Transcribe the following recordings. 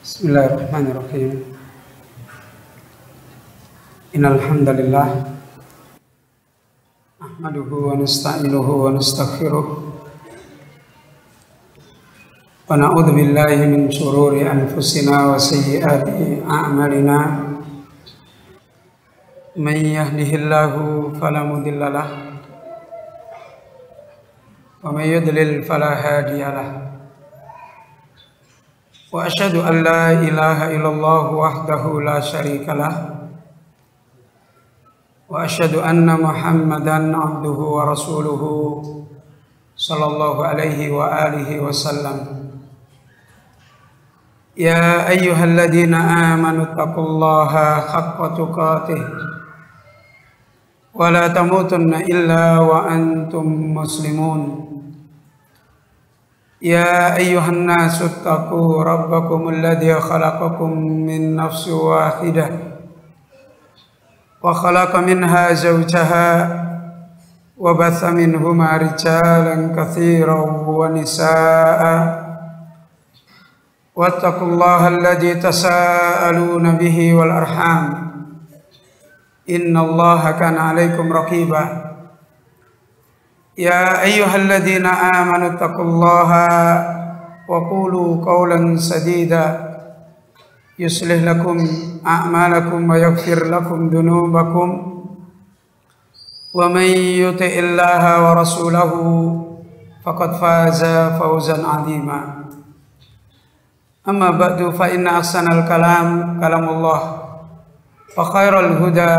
Bismillahirrahmanirrahim. Innal hamdalillah nahmaduhu wa nasta'inuhu wa nastaghfiruh wa na'udzu billahi min shururi anfusina wa sayyiati a'malina. Man yahdihillahu fala mudilla lahu wa may yudlil fala hadiya lahu. Wa asyhadu an la ilaha illallah wahdahu la syarika lah wa asyhadu anna Muhammadan abduhu wa rasuluhu sallallahu alaihi wa alihi wasallam. Ya ayyuhalladzina amanu taqullaha haqqa tuqatih wa la tamutunna illa wa antum muslimun. Ya ayyuhan nasu attaqu rabbakum alladzi khalaqakum min nafsin wahidah wa khalaqa minha zawjaha wa batha minhuma rijalan katsiran wa nisaa'a wattaqullaha alladzi tasaaluna bihi wal arham innallaha kana 'alaikum raqiba. Ya ayyuhalladzina amanu taqullaha wa qulu qawlan sadida yuslih lakum a'malakum wa yaghfir lakum dhunubakum wa may yuti'illaha wa rasulahu faqad faza fawzan 'azima. Amma ba'du fa inna ahsanal kalam kalamullah wa khairal huda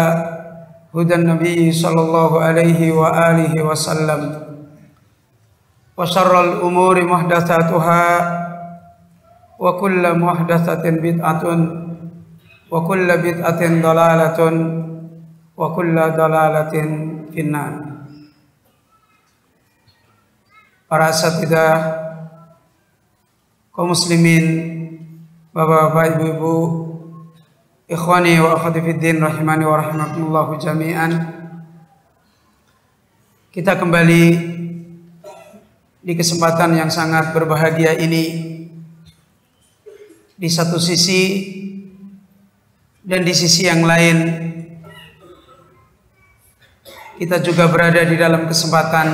hudan Nabi sallallahu alaihi wa alihi wasallam wa syarral umuri muhdatsatuha wa kullu muhdatsatin bid'atun wa kullu bid'atin dalalatun wa kullu dalalatin finnar. Para asatidzah, kaum muslimin, bapak-bapak, ibu-ibu, ikhwani wa akhwati fiddin rahimani wa rahimakumullahu jami'an. Kita kembali di kesempatan yang sangat berbahagia ini. Di satu sisi dan di sisi yang lain kita juga berada di dalam kesempatan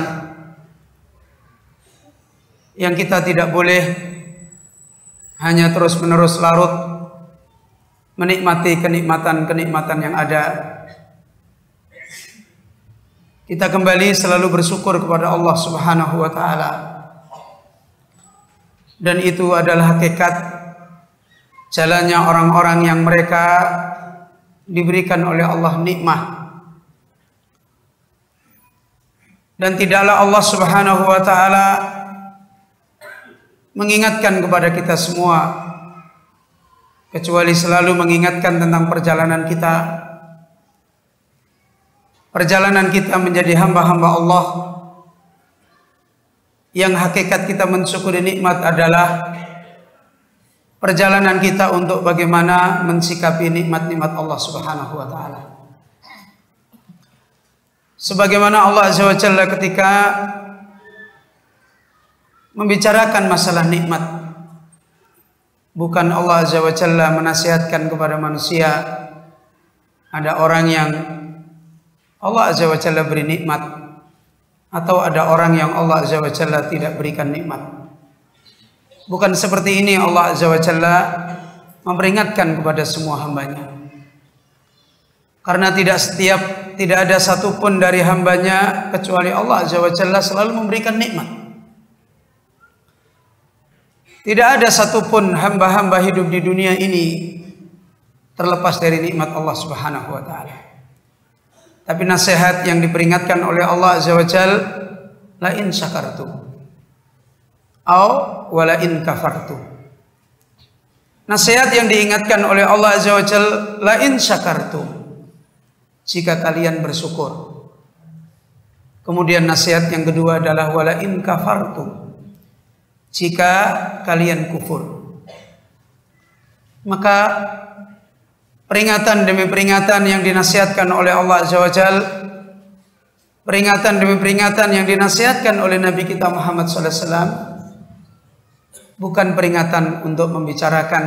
yang kita tidak boleh hanya terus-menerus larut menikmati kenikmatan-kenikmatan yang ada. Kita kembali selalu bersyukur kepada Allah Subhanahu wa taala. Dan itu adalah hakikat jalannya orang-orang yang mereka diberikan oleh Allah nikmah. Dan tidaklah Allah Subhanahu wa taala mengingatkan kepada kita semua kecuali selalu mengingatkan tentang perjalanan kita. Perjalanan kita menjadi hamba-hamba Allah, yang hakikat kita mensyukuri nikmat adalah perjalanan kita untuk bagaimana mensikapi nikmat-nikmat Allah Subhanahu wa taala. Sebagaimana Allah Azza wa Jalla ketika membicarakan masalah nikmat, bukan Allah Azza wa Jalla menasihatkan kepada manusia. Ada orang yang Allah Azza wa Jalla beri nikmat, atau ada orang yang Allah Azza wa Jalla tidak berikan nikmat. Bukan seperti ini Allah Azza wa Jalla memperingatkan kepada semua hambanya. Karena tidak ada satupun dari hambanya kecuali Allah Azza wa Jalla selalu memberikan nikmat. Tidak ada satupun hamba-hamba hidup di dunia ini terlepas dari nikmat Allah Subhanahu wa taala. Tapi nasihat yang diperingatkan oleh Allah Azza wa Jalla, la in syakartum au wala in kafartum. Nasihat yang diingatkan oleh Allah Azza wa Jalla, la in syakartum, jika kalian bersyukur. Kemudian nasihat yang kedua adalah wala in kafartum, jika kalian kufur. Maka peringatan demi peringatan yang dinasihatkan oleh Allah Azza wa Jalla, peringatan demi peringatan yang dinasihatkan oleh Nabi kita Muhammad sallallahu alaihi wasallam, bukan peringatan untuk membicarakan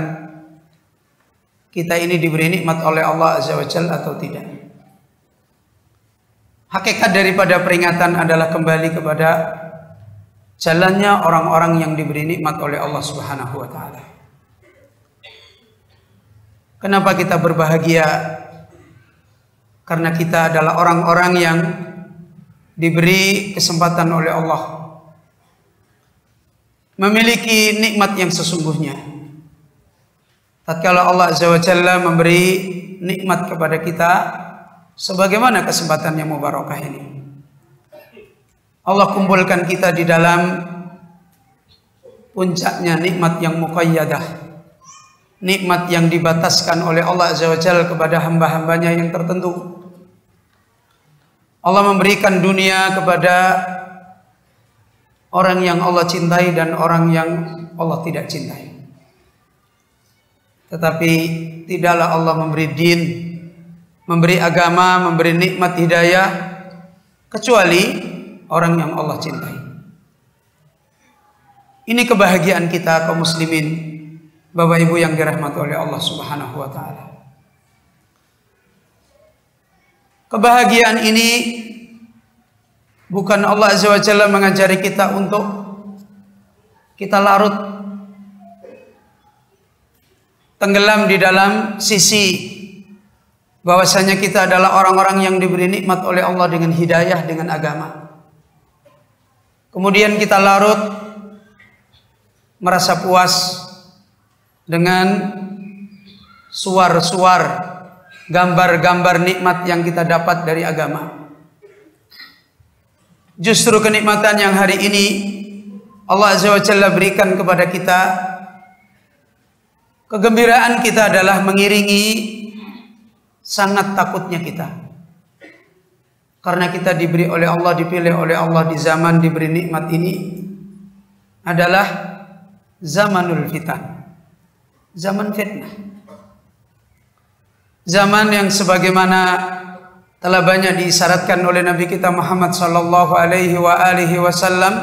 kita ini diberi nikmat oleh Allah Azza wa Jalla atau tidak. Hakikat daripada peringatan adalah kembali kepada jalannya orang-orang yang diberi nikmat oleh Allah Subhanahu wa taala. Kenapa kita berbahagia? Karena kita adalah orang-orang yang diberi kesempatan oleh Allah memiliki nikmat yang sesungguhnya. Tatkala Allah Azza wa Jalla memberi nikmat kepada kita, sebagaimana kesempatan yang mubarakah ini, Allah kumpulkan kita di dalam puncaknya nikmat yang muqayyadah, nikmat yang dibataskan oleh Allah Azza wa Jalla kepada hamba-hambanya yang tertentu. Allah memberikan dunia kepada orang yang Allah cintai dan orang yang Allah tidak cintai. Tetapi tidaklah Allah memberi din, memberi agama, memberi nikmat hidayah kecuali orang yang Allah cintai. Ini kebahagiaan kita kaum muslimin, Bapak Ibu yang dirahmati oleh Allah Subhanahu wa taala. Kebahagiaan ini bukan Allah Azza wa Jalla mengajari kita untuk kita larut tenggelam di dalam sisi bahwasanya kita adalah orang-orang yang diberi nikmat oleh Allah dengan hidayah, dengan agama. Kemudian kita larut merasa puas dengan suar-suar, gambar-gambar nikmat yang kita dapat dari agama. Justru kenikmatan yang hari ini Allah Azza wa Jalla berikan kepada kita, kegembiraan kita adalah mengiringi sangat takutnya kita. Karena kita diberi oleh Allah, dipilih oleh Allah di zaman diberi nikmat ini adalah zamanul fitan, zaman fitnah. Zaman yang sebagaimana telah banyak diisyaratkan oleh Nabi kita Muhammad sallallahu alaihi wasallam,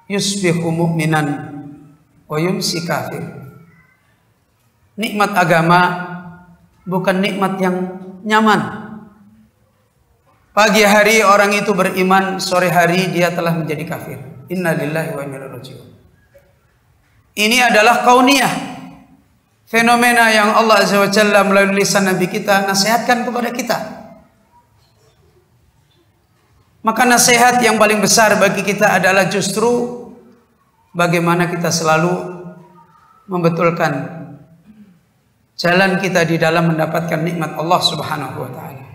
yusbihu mu'minan wa yumsi kafir. Nikmat agama bukan nikmat yang nyaman. Pagi hari orang itu beriman, sore hari dia telah menjadi kafir. Inna lillahi wa inna ilaihi raji'un. Ini adalah kauniyah, fenomena yang Allah Azza wa Jalla melalui lisan Nabi kita nasihatkan kepada kita. Maka nasihat yang paling besar bagi kita adalah justru bagaimana kita selalu membetulkan jalan kita di dalam mendapatkan nikmat Allah Subhanahu wa taala.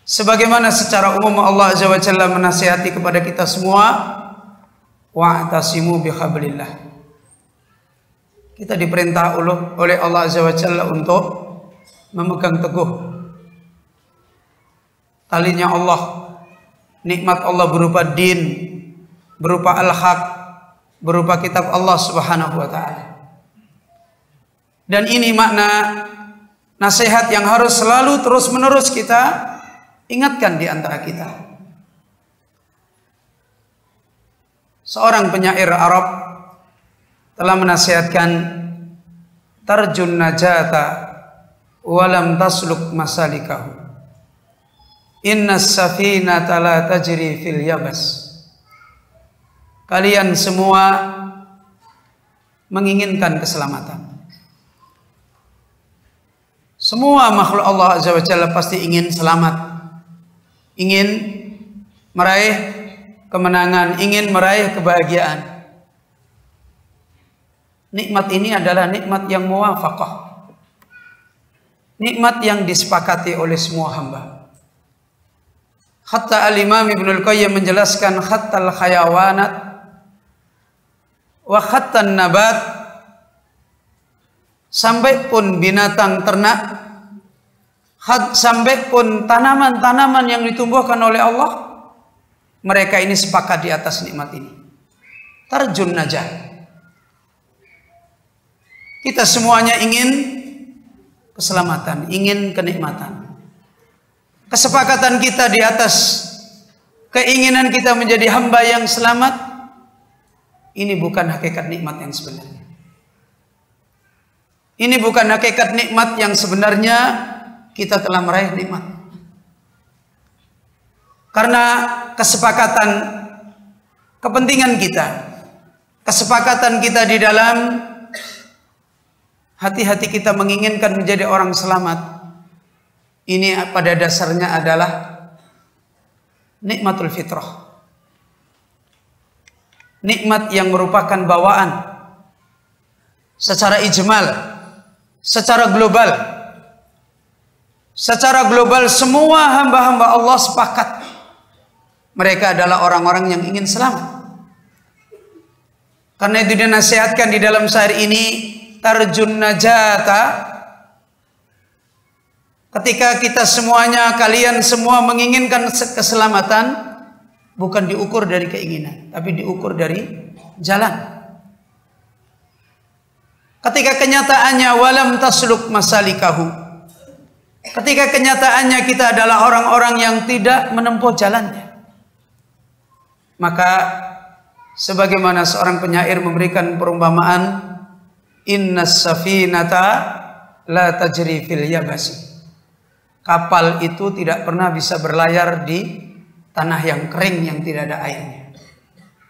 Sebagaimana secara umum Allah Azza wa Jalla menasihati kepada kita semua, wa'tasimu bihablillah. Kita diperintah oleh Allah Azza wa Jalla untuk memegang teguh talinya Allah, nikmat Allah berupa din, berupa al-haq, berupa kitab Allah Subhanahu wa taala. Dan ini makna nasihat yang harus selalu terus-menerus kita ingatkan di antara kita. Seorang penyair Arab telah menasihatkan, tarjun najata walam tasluk masalikahu, innas safinata la tajri fil yabas. Kalian semua menginginkan keselamatan. Semua makhluk Allah Azza wa Jalla pasti ingin selamat, ingin meraih kemenangan, ingin meraih kebahagiaan. Nikmat ini adalah nikmat yang muwafaqah, nikmat yang disepakati oleh semua hamba. Hatta al-Imam Ibnul Qayyim menjelaskan, hatta al-hayawanat wa hatta an-nabat, sampai pun binatang ternak, sampai pun tanaman-tanaman yang ditumbuhkan oleh Allah, mereka ini sepakat di atas nikmat ini. Tarjun najah. Kita semuanya ingin keselamatan, ingin kenikmatan. Kesepakatan kita di atas keinginan kita menjadi hamba yang selamat, ini bukan hakikat nikmat yang sebenarnya. Ini bukan hakikat nikmat yang sebenarnya kita telah meraih nikmat. Karena kesepakatan kepentingan kita, kesepakatan kita di dalam hati-hati kita menginginkan menjadi orang selamat, ini pada dasarnya adalah nikmatul fitrah. Nikmat yang merupakan bawaan secara ijmal, secara global. Secara global semua hamba-hamba Allah sepakat mereka adalah orang-orang yang ingin selamat. Karena itu dinasihatkan di dalam syair ini, tarjun najata. Ketika kita semuanya, kalian semua menginginkan keselamatan, bukan diukur dari keinginan, tapi diukur dari jalan. Ketika kenyataannya walam tasluk masalikahu, ketika kenyataannya kita adalah orang-orang yang tidak menempuh jalannya, maka sebagaimana seorang penyair memberikan perumpamaan, innas safinata la tajri fil yabasi. Kapal itu tidak pernah bisa berlayar di tanah yang kering yang tidak ada airnya.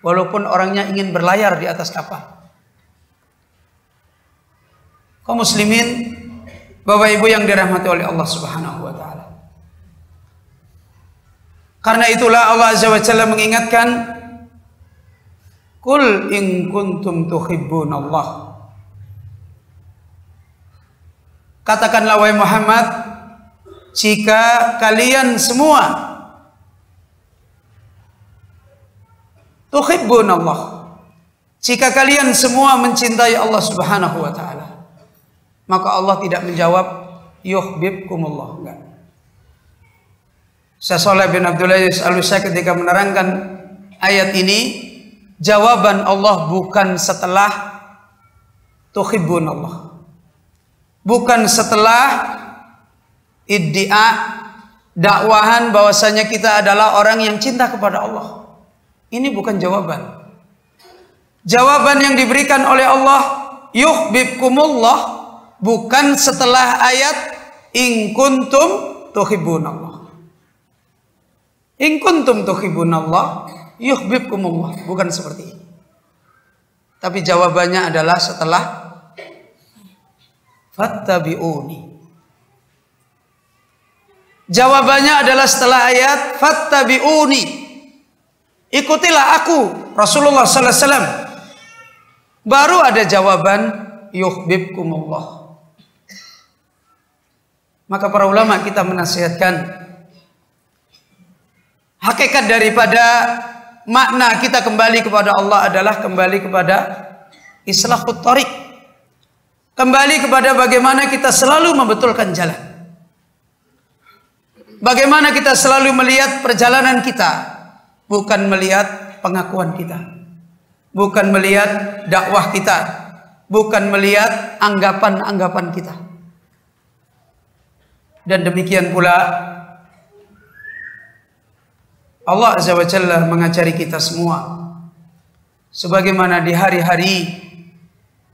Walaupun orangnya ingin berlayar di atas kapal. Kaum muslimin, Bapak Ibu yang dirahmati oleh Allah Subhanahu wa taala. Karena itulah Allah Azza wa Jalla mengingatkan, "Qul in kuntum tuhibbunallah." Katakanlah wahai Muhammad, jika kalian semua tuhibbunallah, jika kalian semua mencintai Allah Subhanahu wa taala, maka Allah tidak menjawab yuhibbukumullah, enggak. Syekh Shalih bin Abdul Aziz Al-Utsaimin ketika menerangkan ayat ini, jawaban Allah bukan setelah tuhibbunallah, bukan setelah iddia dakwahan bahwasanya kita adalah orang yang cinta kepada Allah. Ini bukan jawaban. Jawaban yang diberikan oleh Allah yuhibbukumullah bukan setelah ayat in kuntum tuhibbunallah. In kuntum tuhibbunallah yuhibbukumullah, bukan seperti ini. Tapi jawabannya adalah setelah fattabi'uni. Jawabannya adalah setelah ayat fattabi'uni. Ikutilah aku, Rasulullah sallallahu alaihi wasallam. Baru ada jawaban yuhibbukumullah. Maka para ulama kita menasihatkan, hakikat daripada makna kita kembali kepada Allah adalah kembali kepada islahut thariq. Kembali kepada bagaimana kita selalu membetulkan jalan. Bagaimana kita selalu melihat perjalanan kita, bukan melihat pengakuan kita, bukan melihat dakwah kita, bukan melihat anggapan-anggapan kita. Dan demikian pula Allah Azza wa Jalla mengajari kita semua, sebagaimana di hari-hari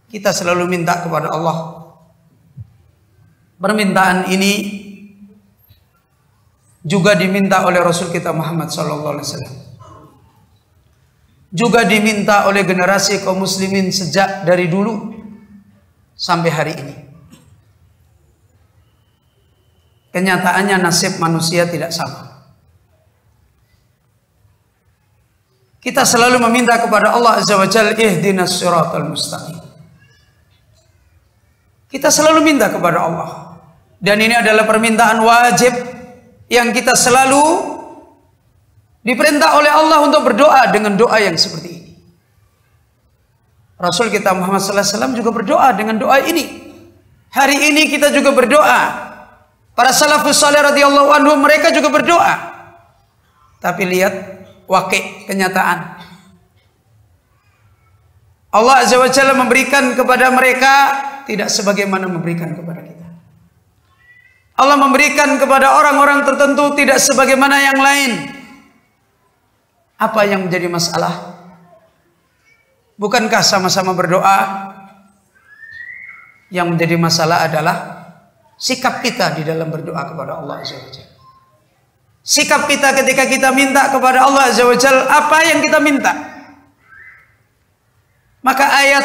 kita selalu minta kepada Allah. Permintaan ini juga diminta oleh Rasul kita Muhammad sallallahu alaihi wasallam. Juga diminta oleh generasi kaum muslimin sejak dari dulu sampai hari ini. Kenyataannya nasib manusia tidak sama. Kita selalu meminta kepada Allah Azza wa Jalla, ihdinas siratal mustaqim. Kita selalu minta kepada Allah. Dan ini adalah permintaan wajib yang kita selalu diperintah oleh Allah untuk berdoa dengan doa yang seperti ini. Rasul kita Muhammad sallallahu alaihi wasallam juga berdoa dengan doa ini. Hari ini kita juga berdoa. Para salafus saleh radhiyallahu anhum mereka juga berdoa. Tapi lihat waqi', kenyataan. Allah Azza wa Jalla memberikan kepada mereka tidak sebagaimana memberikan kepada kita. Allah memberikan kepada orang-orang tertentu tidak sebagaimana yang lain. Apa yang menjadi masalah? Bukankah sama-sama berdoa? Yang menjadi masalah adalah sikap kita di dalam berdoa kepada Allah Azza wa Jalla. Sikap kita ketika kita minta kepada Allah Azza wa Jalla, apa yang kita minta. Maka ayat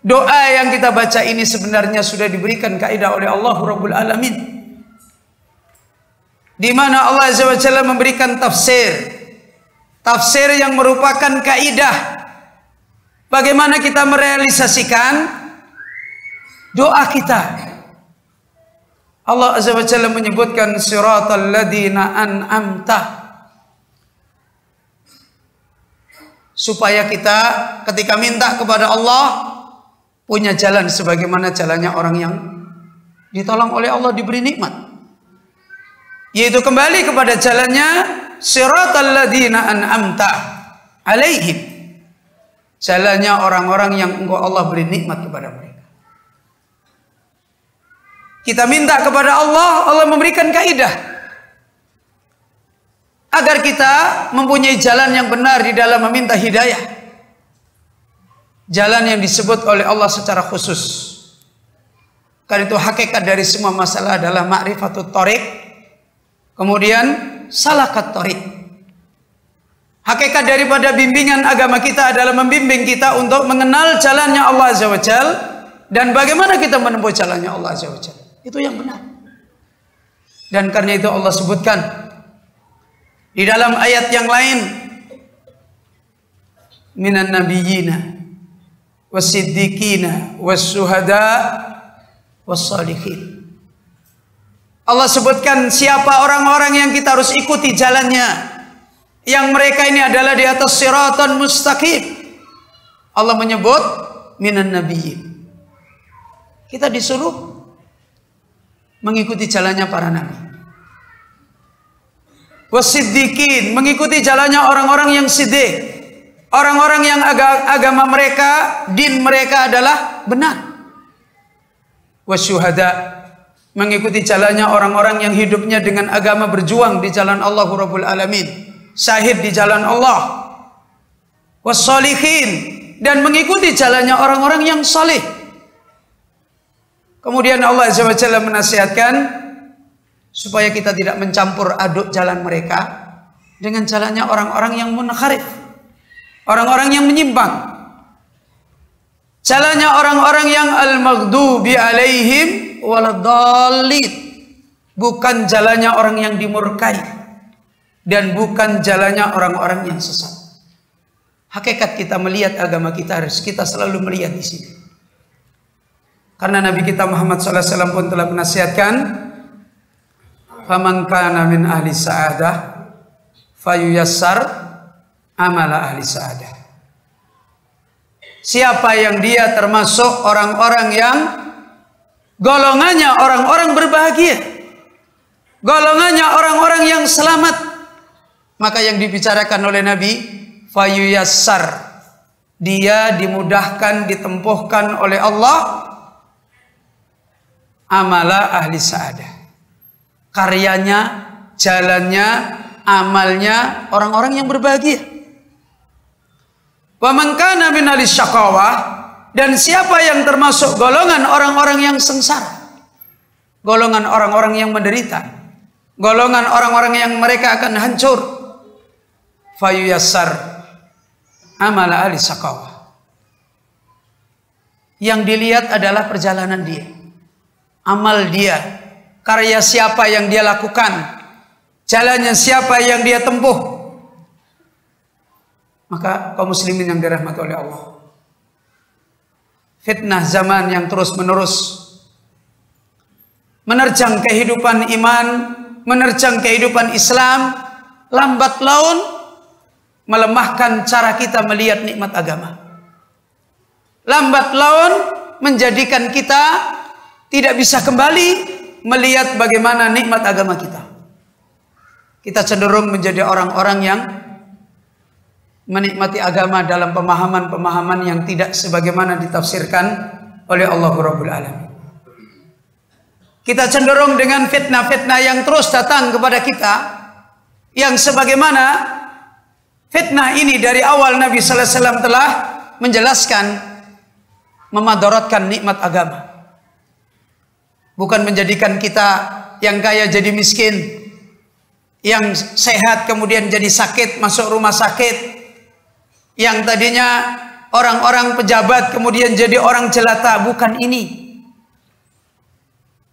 doa yang kita baca ini sebenarnya sudah diberikan kaidah oleh Allah Rabbul Alamin, di mana Allah Azza wa Jalla memberikan tafsir yang merupakan kaidah bagaimana kita merealisasikan doa kita. Allah Azza wa Jalla menyebutkan siratal ladzina an'amta, supaya kita ketika minta kepada Allah punya jalan sebagaimana jalannya orang yang ditolong oleh Allah, diberi nikmat, yaitu kembali kepada jalannya siratal ladzina an'amta alaihim, jalannya orang-orang yang engkau Allah beri nikmat kepada mereka. Kita minta kepada Allah, Allah memberikan kaidah agar kita mempunyai jalan yang benar di dalam meminta hidayah, jalan yang disebut oleh Allah secara khusus. Karena itu hakikat dari semua masalah adalah ma'rifatut thoriq, kemudian salakat thoriq. Hakikat daripada bimbingan agama kita adalah membimbing kita untuk mengenal jalannya Allah Azza wa Jalla dan bagaimana kita menempuh jalannya Allah Azza wa Jalla. Itu yang benar. Dan karena itu Allah sebutkan di dalam ayat yang lain, minan nabiyyina wasiddiqina wassyuhada wassalihin. Allah sebutkan siapa orang-orang yang kita harus ikuti jalannya, yang mereka ini adalah di atas siratan mustaqim. Allah menyebut minan nabiyyin. Kita disuruh mengikuti jalannya para nabi. Wasiddiqin, mengikuti jalannya orang-orang yang siddiq, orang-orang yang agama mereka, din mereka adalah benar. Wasyuhada, mengikuti jalannya orang-orang yang hidupnya dengan agama, berjuang di jalan Allah Rabbul Alamin, syahid di jalan Allah. Wassalihin, dan mengikuti jalannya orang-orang yang saleh. Kemudian Allah Azza wa Jalla menasihatkan supaya kita tidak mencampur aduk jalan mereka dengan jalannya orang-orang yang munharif, orang-orang yang menyimpang. Jalannya orang-orang yang al-maghdubi alaihim waladdallin, bukan jalannya orang yang dimurkai dan bukan jalannya orang-orang yang sesat. Hakikat kita melihat agama kita harus kita selalu melihat di sini. Karena Nabi kita Muhammad SAW pun telah menasihatkan, faman kana min ahli sa'adah fayuyassar amala ahli sa'adah. Siapa yang dia termasuk orang-orang yang golongannya orang-orang berbahagia, golongannya orang-orang yang selamat, maka yang dibicarakan oleh Nabi, fayuyassar, dia dimudahkan, ditempuhkan oleh Allah amala ahli sa'adah, karyanya, jalannya, amalnya orang-orang yang berbahagia. Wa man kana min ahli syaqawah, dan siapa yang termasuk golongan orang-orang yang sengsara, golongan orang-orang yang menderita, golongan orang-orang yang mereka akan hancur, fayuyassar amala ahli syaqawah. Yang dilihat adalah perjalanan dia, amal dia, karya siapa yang dia lakukan, jalannya siapa yang dia tempuh. Maka kaum muslimin yang dirahmati oleh Allah, fitnah zaman yang terus menerus menerjang kehidupan iman, menerjang kehidupan Islam, lambat laun melemahkan cara kita melihat nikmat agama, lambat laun menjadikan kita tidak bisa kembali melihat bagaimana nikmat agama kita. Kita cenderung menjadi orang-orang yang menikmati agama dalam pemahaman-pemahaman yang tidak sebagaimana ditafsirkan oleh Allah Rabbul Alamin. Kita cenderung dengan fitnah-fitnah yang terus datang kepada kita, yang sebagaimana fitnah ini dari awal Nabi Sallallahu Alaihi Wasallam telah menjelaskan memadaratkan nikmat agama, bukan menjadikan kita yang kaya jadi miskin, yang sehat kemudian jadi sakit, masuk rumah sakit, yang tadinya orang-orang pejabat kemudian jadi orang jelata. Bukan ini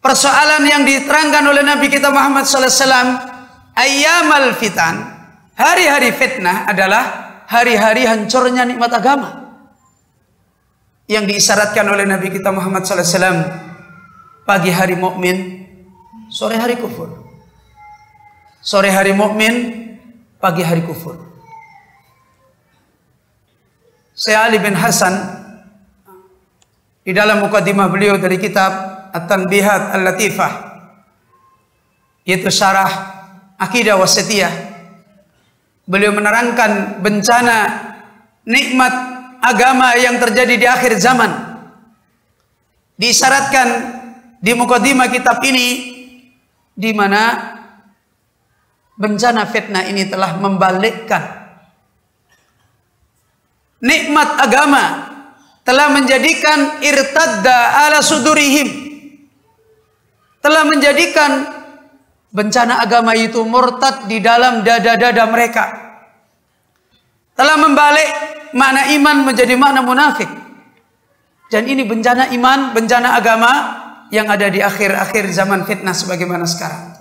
persoalan yang diterangkan oleh Nabi kita Muhammad SAW. Ayyamal fitan, hari-hari fitnah adalah hari-hari hancurnya nikmat agama, yang diisyaratkan oleh Nabi kita Muhammad SAW. Pagi hari mukmin, sore hari kufur. Sore hari mukmin, pagi hari kufur. Syekh Ali bin Hasan di dalam mukadimah beliau dari kitab At-Tanbihat Al-Latifah, yaitu syarah Aqidah Wasithiyah, beliau menerangkan bencana nikmat agama yang terjadi di akhir zaman. Diisyaratkan di mukadimah kitab ini, di mana bencana fitnah ini telah membalikkan nikmat agama, telah menjadikan irtadda ala sudurihim, telah menjadikan bencana agama itu murtad di dalam dada-dada mereka, telah membalik makna iman menjadi makna munafik. Dan ini bencana iman, bencana agama yang ada di akhir-akhir zaman fitnah sebagaimana sekarang.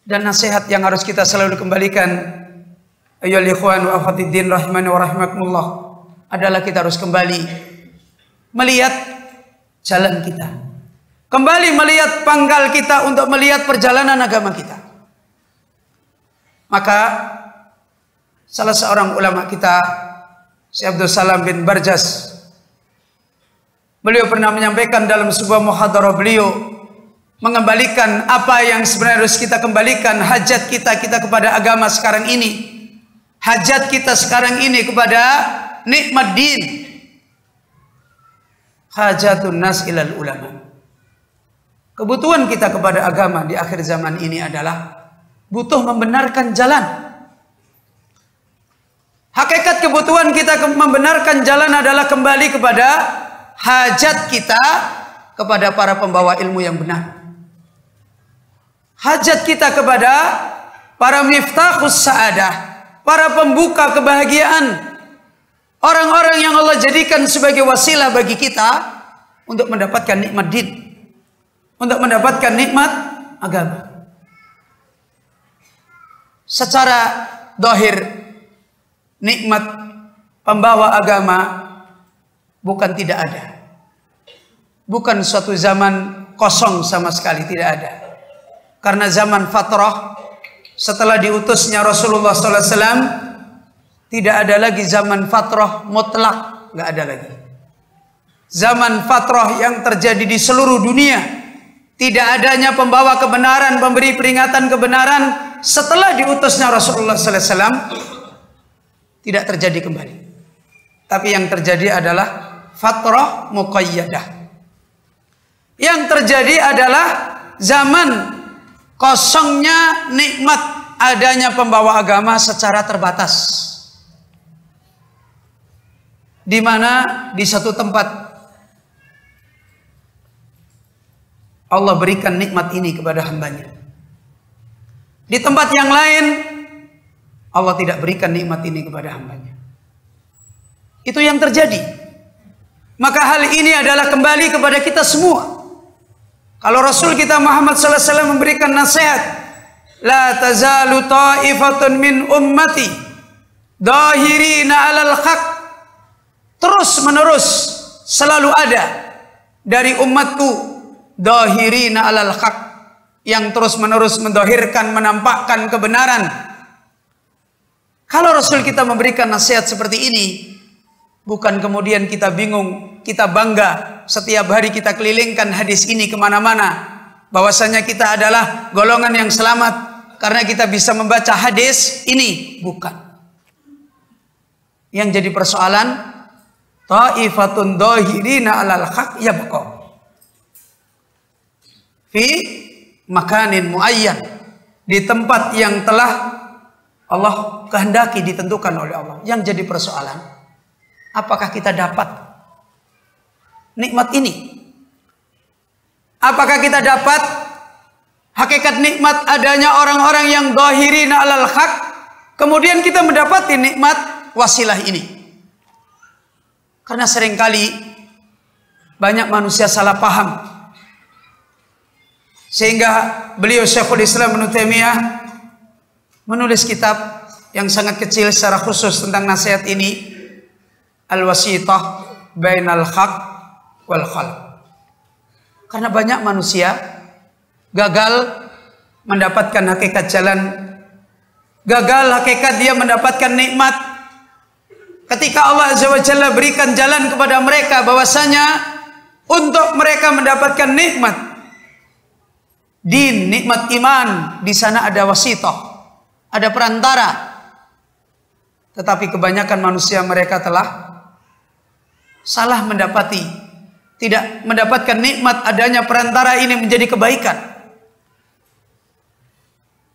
Dan nasihat yang harus kita selalu kembalikan, ayyuhal ikhwan wa akhwatiddin rahimani wa rahimakumullah, adalah kita harus kembali melihat jalan kita, kembali melihat pangkal kita untuk melihat perjalanan agama kita. Maka salah seorang ulama kita, Syekh Abdul Salam bin Barjas, beliau pernah menyampaikan dalam sebuah muhadarah beliau, mengembalikan apa yang sebenarnya harus kita kembalikan, hajat kita kepada agama sekarang ini, hajat kita sekarang ini kepada nikmat din. Hajatun nas ilal ulama. Kebutuhan kita kepada agama di akhir zaman ini adalah butuh membenarkan jalan. Hakikat kebutuhan kita membenarkan jalan adalah kembali kepada hajat kita kepada para pembawa ilmu yang benar. Hajat kita kepada para miftahus sa'adah, para pembuka kebahagiaan, orang-orang yang Allah jadikan sebagai wasilah bagi kita untuk mendapatkan nikmat din, untuk mendapatkan nikmat agama. Secara zahir, nikmat pembawa agama bukan tidak ada. Bukan suatu zaman kosong sama sekali, tidak ada. Karena zaman fatrah, setelah diutusnya Rasulullah SAW, tidak ada lagi zaman fatrah mutlak, nggak ada lagi. Zaman fatrah yang terjadi di seluruh dunia, tidak adanya pembawa kebenaran, pemberi peringatan kebenaran setelah diutusnya Rasulullah SAW, tidak terjadi kembali. Tapi yang terjadi adalah fatrah muqayyadah. Yang terjadi adalah zaman kosongnya nikmat adanya pembawa agama secara terbatas, di mana di satu tempat Allah berikan nikmat ini kepada hambanya, di tempat yang lain Allah tidak berikan nikmat ini kepada hambanya. Itu yang terjadi. Maka hal ini adalah kembali kepada kita semua. Kalau Rasul kita Muhammad SAW memberikan nasihat, la tazalu ta'ifatun min ummati dahirina alal haq, terus menerus selalu ada dari umatku dahirina alal haq, yang terus menerus mendahirkan, menampakkan kebenaran. Kalau Rasul kita memberikan nasihat seperti ini, bukan kemudian kita bingung, kita bangga setiap hari kita kelilingkan hadis ini kemana-mana, bahwasanya kita adalah golongan yang selamat karena kita bisa membaca hadis ini. Bukan. Yang jadi persoalan, ta'ifatun dhahirina alal haq yabqa fi makanin muayyan, di tempat yang telah Allah kehendaki, ditentukan oleh Allah. Yang jadi persoalan, apakah kita dapat nikmat ini? Apakah kita dapat hakikat nikmat adanya orang-orang yang dhahirina alal haq, kemudian kita mendapati nikmat wasilah ini? Karena seringkali banyak manusia salah paham, sehingga beliau Syekhul Islam Ibnu Taimiyah menulis kitab yang sangat kecil secara khusus tentang nasihat ini, Al-Wasithah Bainal Haq wal Khalq. Karena banyak manusia gagal mendapatkan hakikat jalan, gagal hakikat dia mendapatkan nikmat. Ketika Allah Azza wa Jalla berikan jalan kepada mereka bahwasanya untuk mereka mendapatkan nikmat din, nikmat iman, di sana ada wasithah, ada perantara. Tetapi kebanyakan manusia mereka telah salah mendapati, tidak mendapatkan nikmat adanya perantara ini menjadi kebaikan.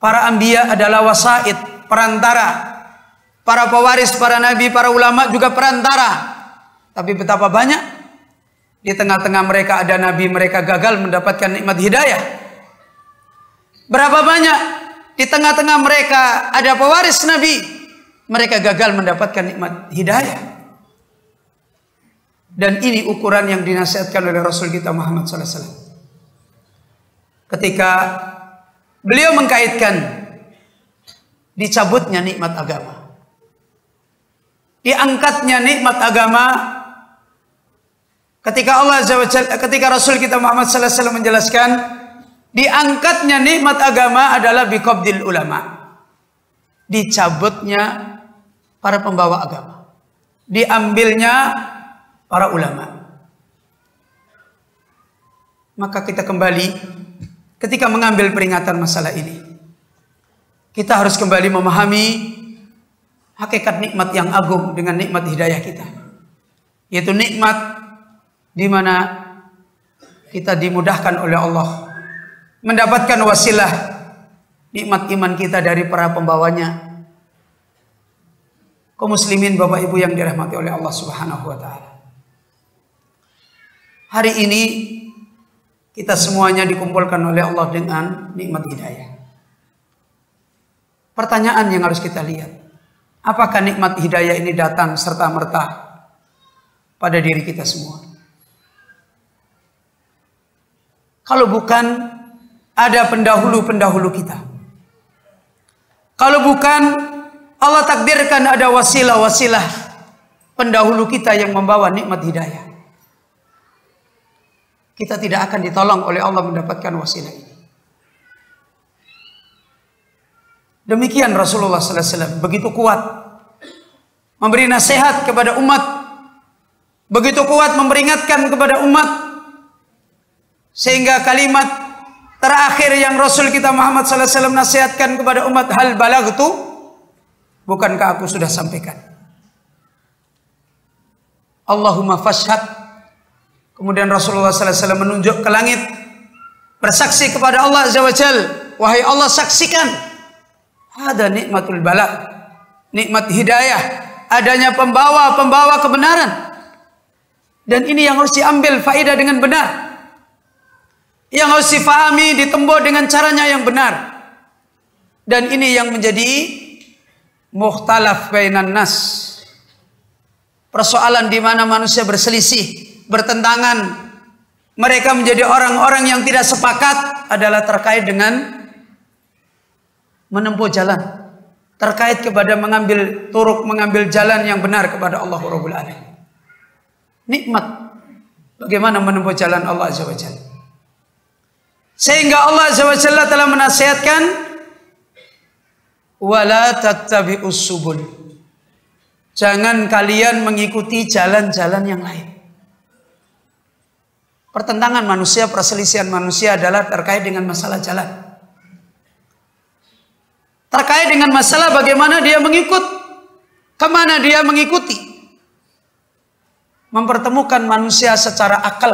Para anbiya adalah wasaid, perantara. Para pewaris, para nabi, para ulama juga perantara. Tapi betapa banyak di tengah-tengah mereka ada nabi, mereka gagal mendapatkan nikmat hidayah. Berapa banyak di tengah-tengah mereka ada pewaris nabi, mereka gagal mendapatkan nikmat hidayah. Dan ini ukuran yang dinasihatkan oleh Rasul kita Muhammad SAW. Ketika beliau mengkaitkan dicabutnya nikmat agama, diangkatnya nikmat agama, ketika Allah Azza wa Jalla, ketika Rasul kita Muhammad SAW menjelaskan diangkatnya nikmat agama adalah biqabdil ulama, dicabutnya para pembawa agama, diambilnya para ulama. Maka kita kembali ketika mengambil peringatan masalah ini, kita harus kembali memahami hakikat nikmat yang agung dengan nikmat hidayah kita, yaitu nikmat di mana kita dimudahkan oleh Allah mendapatkan wasilah nikmat iman kita dari para pembawanya. Kaum muslimin, Bapak Ibu yang dirahmati oleh Allah Subhanahu wa taala. Hari ini kita semuanya dikumpulkan oleh Allah dengan nikmat hidayah. Pertanyaan yang harus kita lihat, apakah nikmat hidayah ini datang serta-merta pada diri kita semua? Kalau bukan, ada pendahulu-pendahulu kita. Kalau bukan, Allah takdirkan ada wasilah-wasilah pendahulu kita yang membawa nikmat hidayah, kita tidak akan ditolong oleh Allah mendapatkan wasilah ini. Demikian Rasulullah SAW begitu kuat memberi nasihat kepada umat, begitu kuat memperingatkan kepada umat, sehingga kalimat terakhir yang Rasul kita Muhammad SAW nasihatkan kepada umat, hal balagtu, bukankah aku sudah sampaikan? Allahumma fashhad. Kemudian Rasulullah SAW menunjuk ke langit, bersaksi kepada Allah Azza wa Jal, wahai Allah, saksikan ada nikmatul bala, nikmat hidayah, adanya pembawa kebenaran. Dan ini yang harus diambil faedah dengan benar, yang harus difahami, ditempuh dengan caranya yang benar. Dan ini yang menjadi mukhtalaf bainan nas, persoalan di mana manusia berselisih, bertentangan, mereka menjadi orang-orang yang tidak sepakat, adalah terkait dengan menempuh jalan, terkait kepada mengambil turuk, mengambil jalan yang benar kepada Allah Rabbul Alamin. Nikmat bagaimana menempuh jalan Allah Azza wa Jalla, sehingga Allah Azza wa Jalla telah menasihatkan, wala tattabi'us subul, jangan kalian mengikuti jalan-jalan yang lain. Pertentangan manusia, perselisihan manusia adalah terkait dengan masalah jalan, terkait dengan masalah bagaimana dia mengikut, kemana dia mengikuti. Mempertemukan manusia secara akal,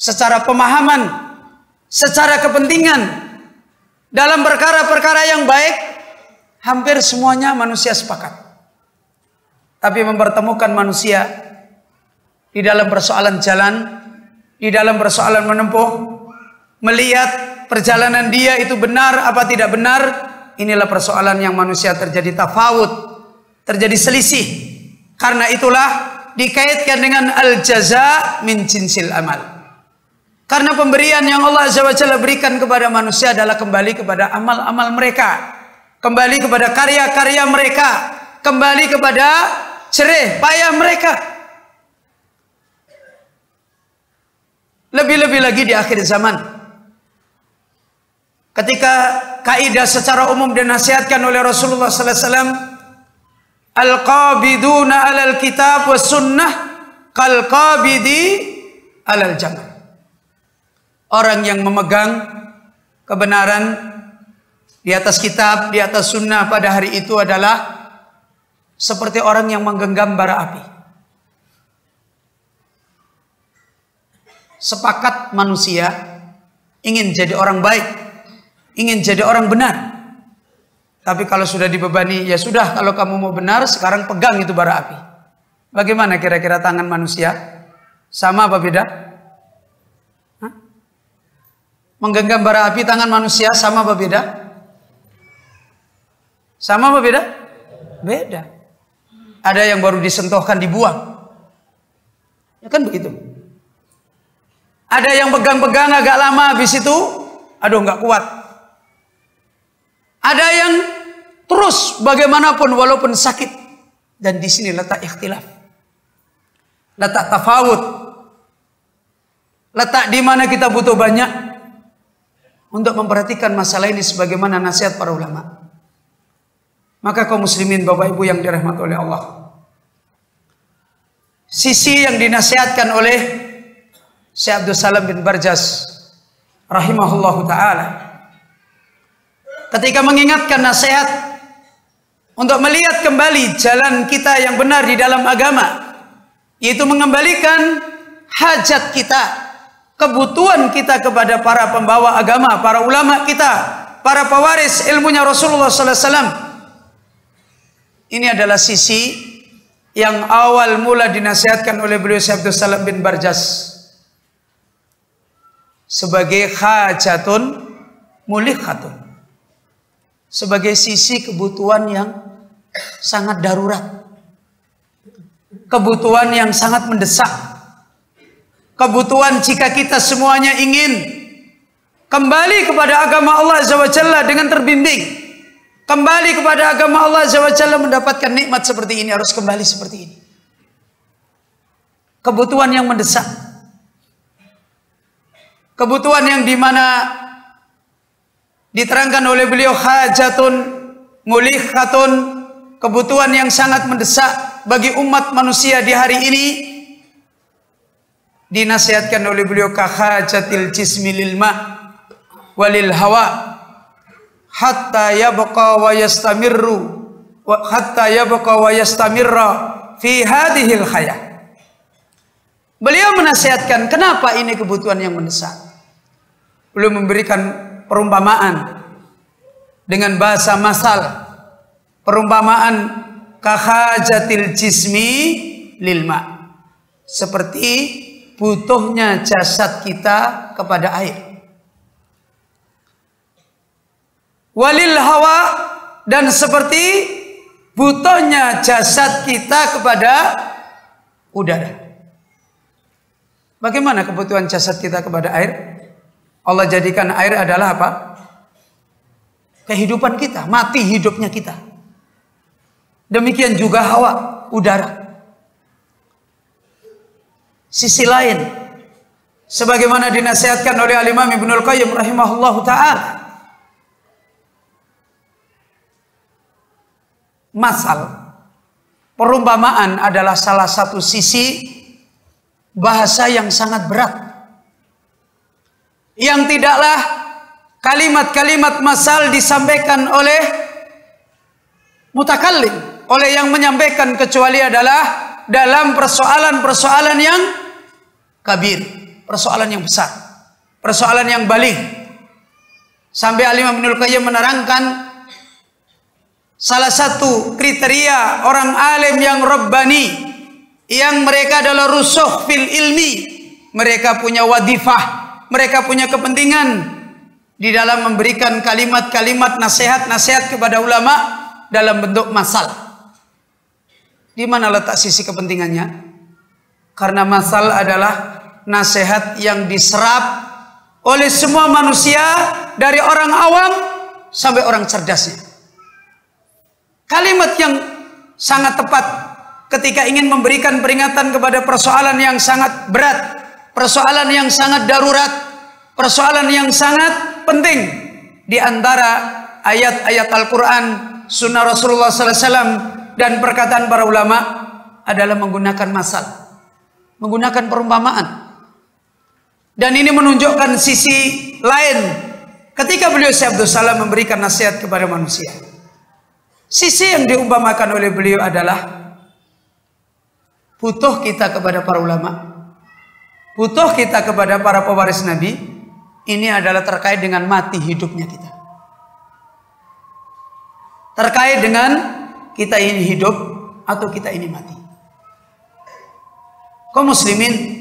secara pemahaman, secara kepentingan dalam perkara-perkara yang baik, hampir semuanya manusia sepakat. Tapi mempertemukan manusia di dalam persoalan jalan, di dalam persoalan menempuh, melihat perjalanan dia itu benar apa tidak benar. Inilah persoalan yang manusia terjadi tafawut, terjadi selisih. Karena itulah dikaitkan dengan al-jaza min jinsil amal. Karena pemberian yang Allah Azza wa Jalla berikan kepada manusia adalah kembali kepada amal-amal mereka, kembali kepada karya-karya mereka, kembali kepada jerih payah mereka. Lebih-lebih lagi di akhir zaman, ketika kaidah secara umum dinasihatkan oleh Rasulullah sallallahu alaihi wasallam, al-qabiduna 'alal kitab was sunnah kal qabidi 'alal jamr. Orang yang memegang kebenaran di atas kitab, di atas sunnah pada hari itu adalah seperti orang yang menggenggam bara api. Sepakat manusia ingin jadi orang baik, ingin jadi orang benar. Tapi kalau sudah dibebani, ya sudah, kalau kamu mau benar, sekarang pegang itu bara api. Bagaimana kira-kira tangan manusia? Sama apa beda? Hah? Menggenggam bara api tangan manusia sama apa beda? Sama apa beda? Beda. Ada yang baru disentuhkan dibuang. Ya kan begitu. Ada yang pegang-pegang agak lama, habis itu aduh nggak kuat. Ada yang terus bagaimanapun walaupun sakit. Dan di sini letak ikhtilaf, letak tafawut, letak di mana kita butuh banyak untuk memperhatikan masalah ini sebagaimana nasihat para ulama. Maka kaum muslimin, Bapak Ibu yang dirahmati oleh Allah, sisi yang dinasihatkan oleh Syekh Abdul Salam bin Barjas rahimahullahu ta'ala ketika mengingatkan nasihat untuk melihat kembali jalan kita yang benar di dalam agama, yaitu mengembalikan hajat kita, kebutuhan kita kepada para pembawa agama, para ulama kita, para pewaris ilmunya Rasulullah sallallahu alaihi wasallam. Ini adalah sisi yang awal mula dinasihatkan oleh beliau Syekh Abdul Salam bin Barjas sebagai hajatun mulikhatun, sebagai sisi kebutuhan yang sangat darurat, kebutuhan yang sangat mendesak, kebutuhan jika kita semuanya ingin kembali kepada agama Allah Azza wa Jalla dengan terbimbing, kembali kepada agama Allah Azza wa Jalla mendapatkan nikmat seperti ini, harus kembali seperti ini. Kebutuhan yang mendesak, kebutuhan yang dimana diterangkan oleh beliau hajatun mulikhatun, kebutuhan yang sangat mendesak bagi umat manusia di hari ini, dinasihatkan oleh beliau kahajatil jismi lil ma walil hawa hatta yabqa wa yastamirru hatta yabqa wa yastamirra fi hadhil hayah. Beliau menasihatkan kenapa ini kebutuhan yang mendesak. Beliau memberikan perumpamaan dengan bahasa masal, perumpamaan kahajatil jismi lil ma, seperti butuhnya jasad kita kepada air, walil hawa, dan seperti butuhnya jasad kita kepada udara. Bagaimana kebutuhan jasad kita kepada air? Allah jadikan air adalah apa? Kehidupan kita, mati hidupnya kita. Demikian juga hawa, udara. Sisi lain, sebagaimana dinasihatkan oleh Al-Imam Ibnul Qayyim rahimahullahu ta'ala, masal, perumpamaan adalah salah satu sisi bahasa yang sangat berat, yang tidaklah kalimat-kalimat masal disampaikan oleh mutakallim, oleh yang menyampaikan, kecuali adalah dalam persoalan-persoalan yang kabir, persoalan yang besar, persoalan yang baligh. Sampai Al-Imam Ibnul Qayyim menerangkan salah satu kriteria orang alim yang rabbani, yang mereka adalah rusuh fil ilmi, mereka punya wadifah, mereka punya kepentingan di dalam memberikan kalimat-kalimat nasihat-nasihat kepada ulama dalam bentuk masal. Di mana letak sisi kepentingannya? Karena masal adalah nasihat yang diserap oleh semua manusia, dari orang awam sampai orang cerdasnya. Kalimat yang sangat tepat ketika ingin memberikan peringatan kepada persoalan yang sangat berat, persoalan yang sangat darurat, persoalan yang sangat penting. Di antara ayat-ayat Al-Quran, sunnah Rasulullah SAW, dan perkataan para ulama adalah menggunakan masal, menggunakan perumpamaan. Dan ini menunjukkan sisi lain ketika beliau Syekh Abdul Salam memberikan nasihat kepada manusia. Sisi yang diumpamakan oleh beliau adalah butuh kita kepada para ulama, butuh kita kepada para pewaris Nabi. Ini adalah terkait dengan mati hidupnya kita, terkait dengan kita ini hidup atau kita ini mati. Kaum muslimin,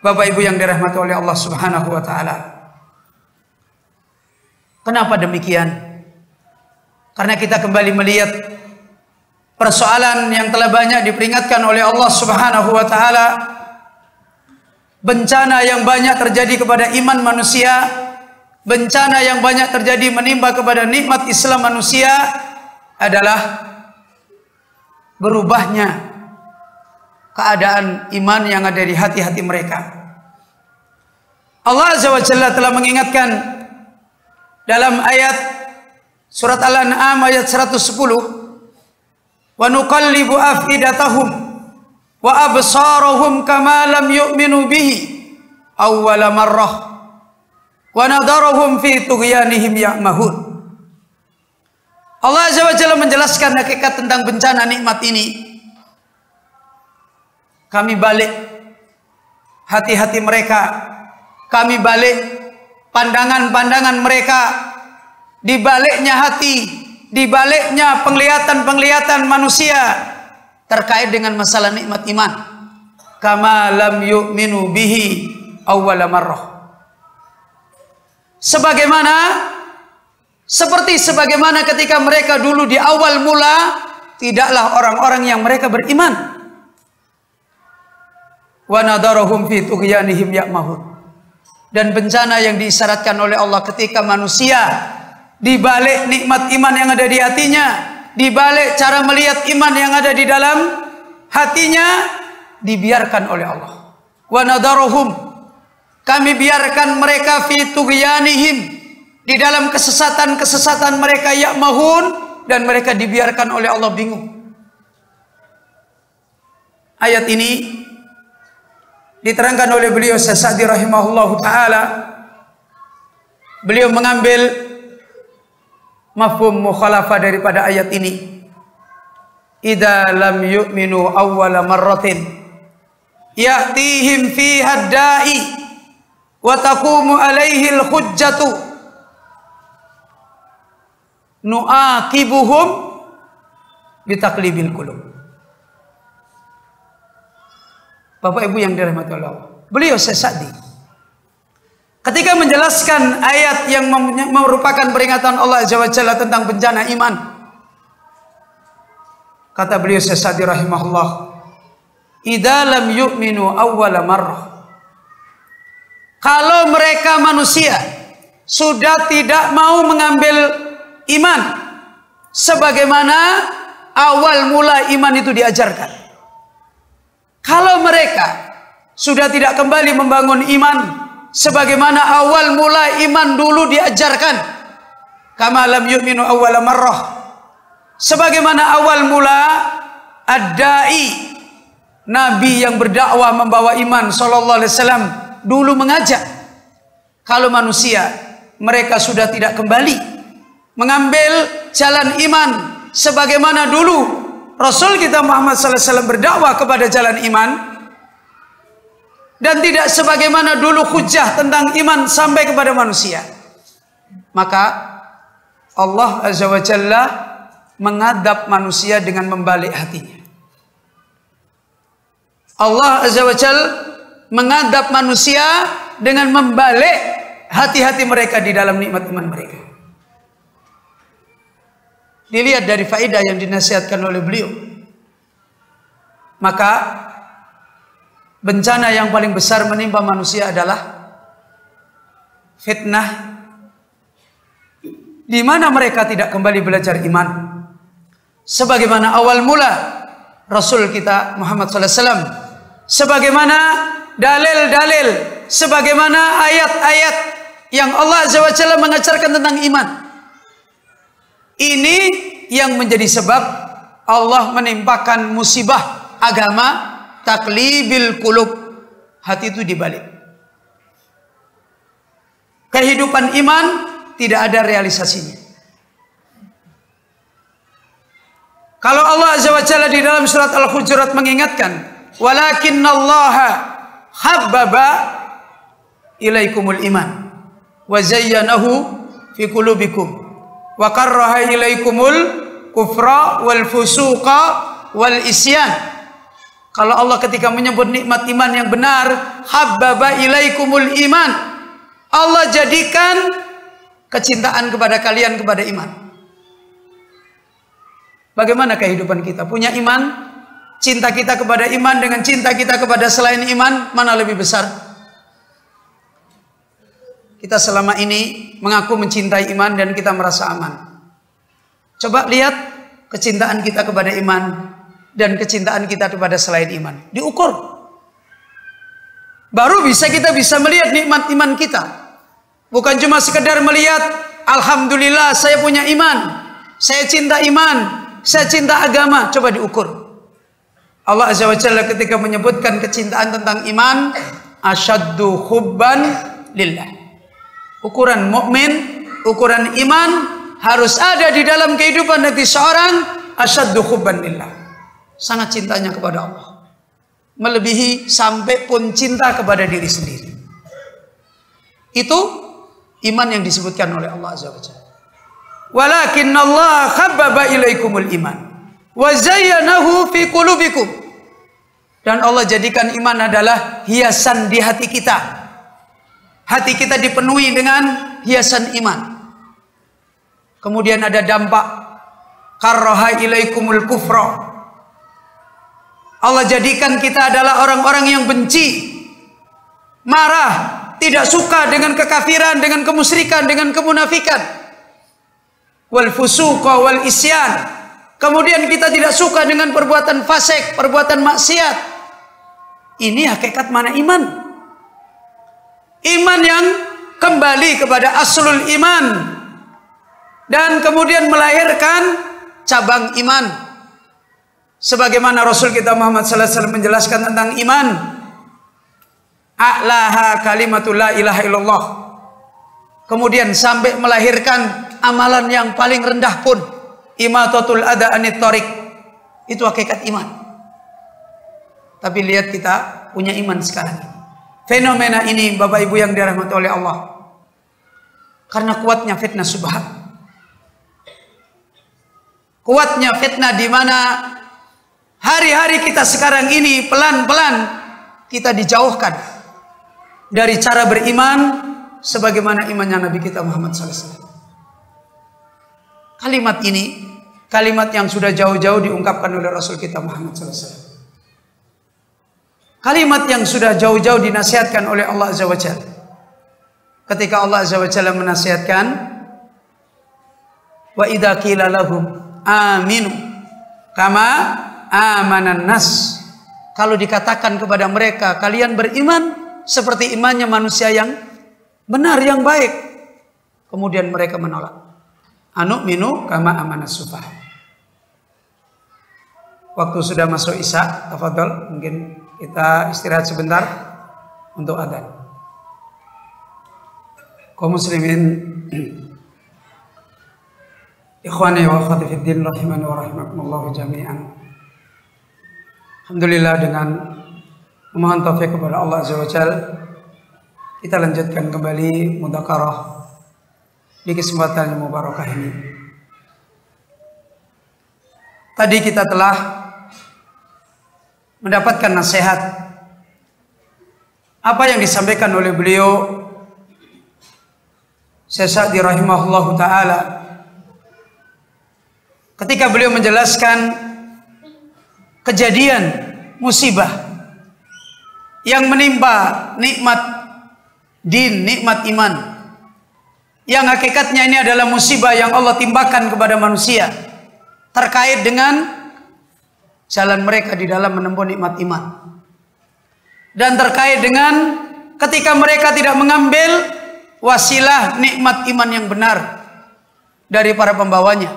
Bapak Ibu yang dirahmati oleh Allah Subhanahu wa taala. Kenapa demikian? Karena kita kembali melihat persoalan yang telah banyak diperingatkan oleh Allah Subhanahu wa taala. Bencana yang banyak terjadi kepada iman manusia, bencana yang banyak terjadi menimpa kepada nikmat Islam manusia adalah berubahnya keadaan iman yang ada di hati-hati mereka. Allah Azza wa Jalla telah mengingatkan dalam ayat surat Al-An'am ayat 110, wa nuqallibu afidatahum wa absarahum kama lam yu'minu bihi awwala marrah wa nadarahum fi tughyanihim ya'mahun. Allah Azza wa Jalla menjelaskan hakikat tentang bencana nikmat ini. Kami balik hati-hati mereka, kami balik pandangan-pandangan mereka, di baliknya hati, di baliknya penglihatan-penglihatan manusia terkait dengan masalah nikmat iman. Kama lam yu'minu bihi awwala marrah. Sebagaimana ketika mereka dulu di awal mula tidaklah orang-orang yang mereka beriman. Wa nadarahum fi tughyanihim ya'mahun. Dan bencana yang diisyaratkan oleh Allah ketika manusia di balik nikmat iman yang ada di hatinya, di balik cara melihat iman yang ada di dalam hatinya, dibiarkan oleh Allah. Wa nadarahum, kami biarkan mereka fi tughyanihim, di dalam kesesatan-kesesatan mereka ya'mahun, dan mereka dibiarkan oleh Allah bingung. Ayat ini diterangkan oleh beliau Syekh Sa'di rahimahullahu taala. Beliau mengambil mafhum mukhalafah daripada ayat ini. Idza lam yu'minu awwala marratin ya'tihim fiha da'i wa taqumu alaihi al-hujjatu nu'aqibuhum bitaqlibil qulub. Bapak Ibu yang dirahmati Allah, beliau Syekh Sa'di ketika menjelaskan ayat yang merupakan peringatan Allah Azza wa Jalla tentang bencana iman, kata beliau Syekh Sa'di rahimahullah, idza lam yu'minu awwala marrah, kalau mereka manusia sudah tidak mau mengambil iman sebagaimana awal mula iman itu diajarkan, kalau mereka sudah tidak kembali membangun iman sebagaimana awal mula iman dulu diajarkan, kama lam yu'minu awwala marrah, sebagaimana awal mula ad-da'i, nabi yang berdakwah membawa iman sallallahu alaihi wasallam dulu mengajak. Kalau manusia mereka sudah tidak kembali mengambil jalan iman sebagaimana dulu Rasul kita Muhammad sallallahu alaihi wasallam berdakwah kepada jalan iman, dan tidak sebagaimana dulu hujjah tentang iman sampai kepada manusia, maka Allah Azza wa Jalla mengadab manusia dengan membalik hatinya. Allah Azza wa Jalla mengadab manusia dengan membalik hati-hati mereka di dalam nikmat iman mereka. Dilihat dari faedah yang dinasihatkan oleh beliau. Maka bencana yang paling besar menimpa manusia adalah fitnah, di mana mereka tidak kembali belajar iman. Sebagaimana awal mula Rasul kita Muhammad SAW, sebagaimana dalil-dalil, sebagaimana ayat-ayat yang Allah Azza wa Jalla mengajarkan tentang iman. Ini yang menjadi sebab Allah menimpakan musibah agama, taklibil qulub, hati itu dibalik. Kehidupan iman tidak ada realisasinya. Kalau Allah Azza wa Jalla di dalam surat Al-Hujurat mengingatkan, walakinnallaha habbaba ilaikumul iman wa zayyanahu fi qulubikum wa karraha ilaikumul kufra wal fusuqa wal isyan. Kalau Allah ketika menyebut nikmat iman yang benar, habbaba ilaikumul iman, Allah jadikan kecintaan kepada kalian kepada iman. Bagaimana kehidupan kita? Punya iman, cinta kita kepada iman dengan cinta kita kepada selain iman, mana lebih besar? Kita selama ini mengaku mencintai iman dan kita merasa aman. Coba lihat kecintaan kita kepada iman dan kecintaan kita kepada selain iman. Diukur. Baru kita bisa melihat nikmat iman kita. Bukan cuma sekedar melihat, alhamdulillah saya punya iman, saya cinta iman, saya cinta agama. Coba diukur. Allah Azza wa Jalla ketika menyebutkan kecintaan tentang iman, asyaddu hubban lillah. Ukuran mukmin, ukuran iman harus ada di dalam kehidupan hati seorang, asyaddu hubban lillah. Sangat cintanya kepada Allah, melebihi sampai pun cinta kepada diri sendiri. Itu iman yang disebutkan oleh Allah Azza wa Jalla. Walakinnallaha khabbaba ilaikumul iman wa zayyanahu fi qulubikum. Dan Allah jadikan iman adalah hiasan di hati kita. Hati kita dipenuhi dengan hiasan iman. Kemudian ada dampak karraha ilaikumul kufra. Allah jadikan kita adalah orang-orang yang benci, marah, tidak suka dengan kekafiran, dengan kemusyrikan, dengan kemunafikan. Wal fusuqa wal isyan. Kemudian kita tidak suka dengan perbuatan fasik, perbuatan maksiat. Ini hakikat mana iman? Iman yang kembali kepada aslul iman dan kemudian melahirkan cabang iman. Sebagaimana Rasul kita Muhammad sallallahu alaihi wasallam menjelaskan tentang iman, a'laha kalimatul la ilaha illallah. Kemudian sampai melahirkan amalan yang paling rendah pun, imatatul adha anit thariq. Itu hakikat iman. Tapi lihat kita punya iman sekarang. Fenomena ini Bapak Ibu yang dirahmati oleh Allah, karena kuatnya fitnah subhat. Kuatnya fitnah di mana hari-hari kita sekarang ini pelan-pelan kita dijauhkan dari cara beriman sebagaimana imannya Nabi kita Muhammad SAW. Kalimat ini, kalimat yang sudah jauh-jauh diungkapkan oleh Rasul kita Muhammad SAW. Kalimat yang sudah jauh-jauh dinasihatkan oleh Allah Azza wa Jalla. Ketika Allah Azza wa Jalla menasihatkan, wa idza qila lahum aminu kama amanan nas. Kalau dikatakan kepada mereka, kalian beriman seperti imannya manusia yang benar, yang baik. Kemudian mereka menolak. Anu'minu kama amanas sufah. Waktu sudah masuk Isya, tafadhol, mungkin kita istirahat sebentar untuk adzan. Kaum muslimin, ikhwani wa akhwati fid din rahimani wa rahimakumullah jami'an. Alhamdulillah, dengan memohon taufik kepada Allah Azza wa Jalla, kita lanjutkan kembali mudzakarah di kesempatan yang mubarakah ini. Tadi kita telah mendapatkan nasihat apa yang disampaikan oleh beliau Syekh Sa'di rahimahullahu taala ketika beliau menjelaskan kejadian musibah yang menimpa nikmat din, nikmat iman, yang hakikatnya ini adalah musibah yang Allah timpakan kepada manusia terkait dengan jalan mereka di dalam menempuh nikmat iman, dan terkait dengan ketika mereka tidak mengambil wasilah nikmat iman yang benar dari para pembawanya.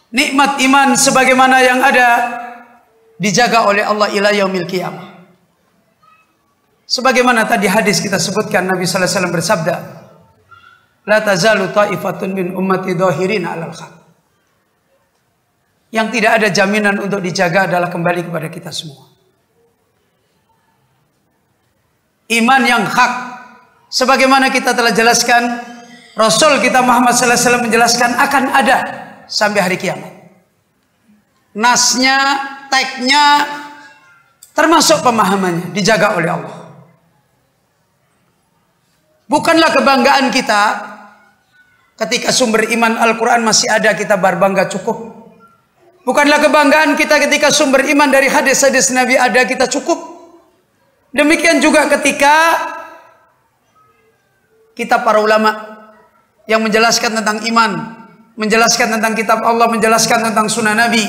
Nikmat iman sebagaimana yang ada dijaga oleh Allah ila yaumil qiyamah. Sebagaimana tadi hadis kita sebutkan, Nabi sallallahu alaihi wasallam bersabda, "La tazalu ta'ifatun min ummati dhahirin 'alal haq." Yang tidak ada jaminan untuk dijaga adalah kembali kepada kita semua. Iman yang hak, sebagaimana kita telah jelaskan, Rasul kita Muhammad sallallahu alaihi wasallam menjelaskan akan ada sampai hari kiamat. Nasnya, teksnya, termasuk pemahamannya dijaga oleh Allah. Bukanlah kebanggaan kita ketika sumber iman Al-Quran masih ada kita berbangga cukup. Bukanlah kebanggaan kita ketika sumber iman dari hadis-hadis Nabi ada kita cukup. Demikian juga ketika kita para ulama yang menjelaskan tentang iman, menjelaskan tentang kitab Allah, menjelaskan tentang sunnah Nabi,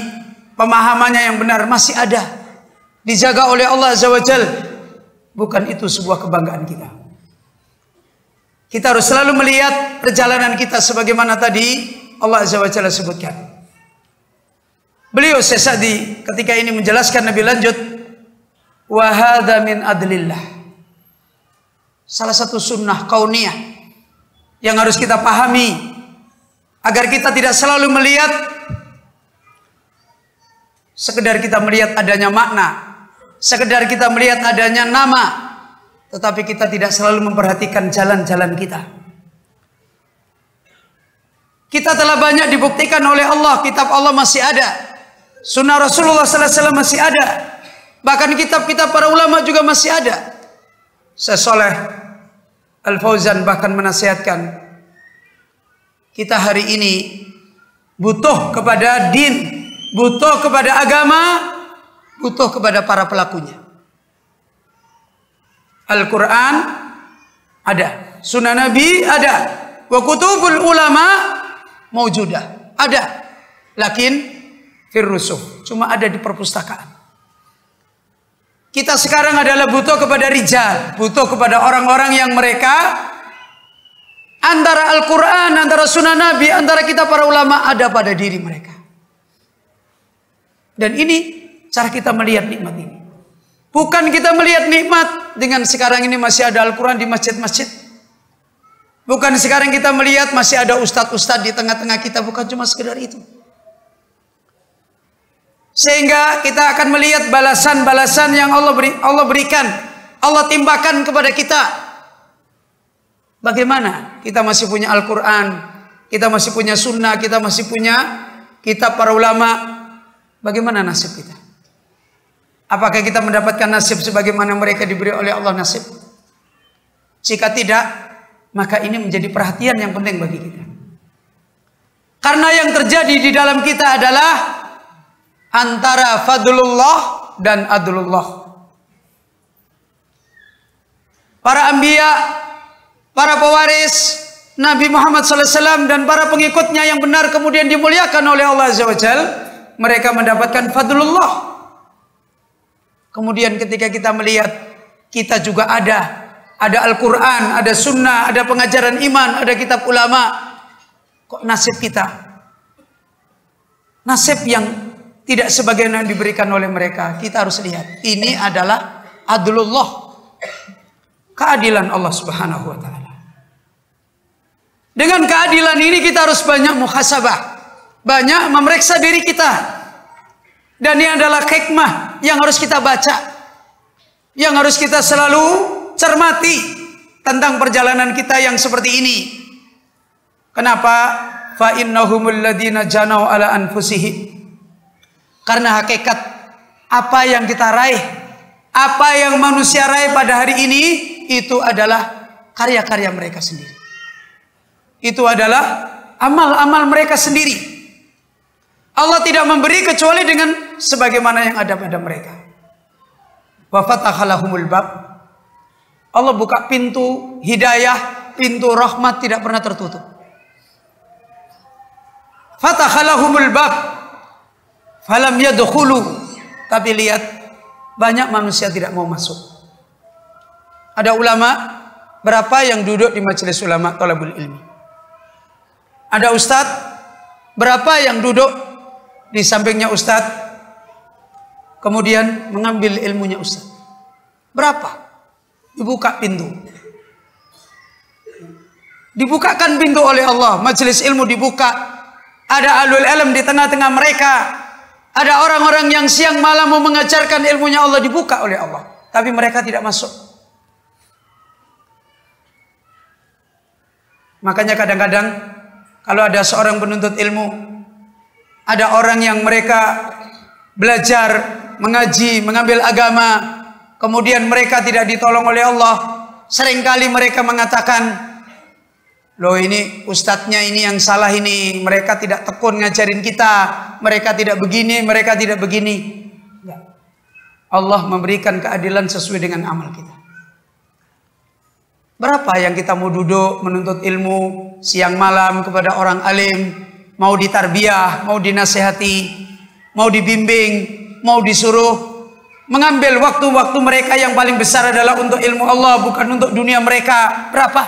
pemahamannya yang benar masih ada, dijaga oleh Allah Azza wa Jal. Bukan itu sebuah kebanggaan kita. Kita harus selalu melihat perjalanan kita sebagaimana tadi Allah Azza wa Jalla sebutkan. Beliau Syekh Sa'di ketika ini menjelaskan lebih lanjut, wa hadza min adlillah. Salah satu sunnah kauniyah yang harus kita pahami agar kita tidak selalu melihat sekedar kita melihat adanya makna, sekedar kita melihat adanya nama, tetapi kita tidak selalu memperhatikan jalan-jalan kita. Kita telah banyak dibuktikan oleh Allah, kitab Allah masih ada, sunnah Rasulullah sallallahu alaihi wasallam masih ada, bahkan kitab-kitab para ulama juga masih ada. Syekh Shalih Al-Fauzan bahkan menasihatkan kita hari ini butuh kepada din, butuh kepada agama, butuh kepada para pelakunya. Al-Quran ada, sunnah Nabi ada, wa kutubul ulama maujudah ada, lakin firrusuh, cuma ada di perpustakaan. Kita sekarang adalah butuh kepada rijal, butuh kepada orang-orang yang mereka antara Al-Quran, antara sunnah Nabi, antara kita para ulama ada pada diri mereka. Dan ini cara kita melihat nikmat ini. Bukan kita melihat nikmat dengan sekarang ini masih ada Al-Quran di masjid-masjid. Bukan sekarang kita melihat masih ada ustadz-ustadz di tengah-tengah kita. Bukan cuma sekedar itu. Sehingga kita akan melihat balasan-balasan yang Allah berikan, Allah timpakan kepada kita. Bagaimana kita masih punya Al-Quran, kita masih punya sunnah, kita masih punya kitab para ulama. Bagaimana nasib kita? Apakah kita mendapatkan nasib sebagaimana mereka diberi oleh Allah nasib? Jika tidak, maka ini menjadi perhatian yang penting bagi kita. Karena yang terjadi di dalam kita adalah antara fadlullah dan adlullah. Para anbiya, para pewaris Nabi Muhammad SAW dan para pengikutnya yang benar kemudian dimuliakan oleh Allah Azza wa Jal, mereka mendapatkan fadlullah. Kemudian ketika kita melihat kita juga ada Al-Quran, ada sunnah, ada pengajaran iman, ada kitab ulama, kok nasib kita nasib yang tidak sebagaimana diberikan oleh mereka. Kita harus lihat ini adalah adlullah, keadilan Allah Subhanahu wa taala. Dengan keadilan ini kita harus banyak muhasabah, banyak memeriksa diri kita. Dan ini adalah hikmah yang harus kita baca, yang harus kita selalu cermati tentang perjalanan kita yang seperti ini. Kenapa? Fa innahumul ladzina janau ala anfusihim. Karena hakikat apa yang kita raih, Apa yang manusia raih pada hari ini itu adalah karya-karya mereka sendiri. Itu adalah amal-amal mereka sendiri. Allah tidak memberi kecuali dengan sebagaimana yang ada pada mereka. Wa fataha lahumul bab. Allah buka pintu hidayah, pintu rahmat tidak pernah tertutup. Fataha lahumul bab falam yadkhulu. Tapi lihat, banyak manusia tidak mau masuk. Ada ulama berapa yang duduk di majelis ulama thalabul ilmi? Ada ustadz berapa yang duduk di sampingnya ustadz kemudian mengambil ilmunya ustadz? Berapa? Dibuka pintu. Dibukakan pintu oleh Allah. Majelis ilmu dibuka. Ada ahlul ilm di tengah-tengah mereka. Ada orang-orang yang siang malam mau mengajarkan ilmunya Allah, dibuka oleh Allah. Tapi mereka tidak masuk. Makanya kadang-kadang kalau ada seorang penuntut ilmu, ada orang yang mereka belajar, mengaji, mengambil agama, kemudian mereka tidak ditolong oleh Allah. Seringkali mereka mengatakan, loh ini ustadznya ini yang salah ini, mereka tidak tekun ngajarin kita, mereka tidak begini, mereka tidak begini. Allah memberikan keadilan sesuai dengan amal kita. Berapa yang kita mau duduk menuntut ilmu siang malam kepada orang alim, mau ditarbiyah, mau dinasehati, mau dibimbing, mau disuruh mengambil waktu-waktu mereka yang paling besar adalah untuk ilmu Allah, bukan untuk dunia mereka. Berapa?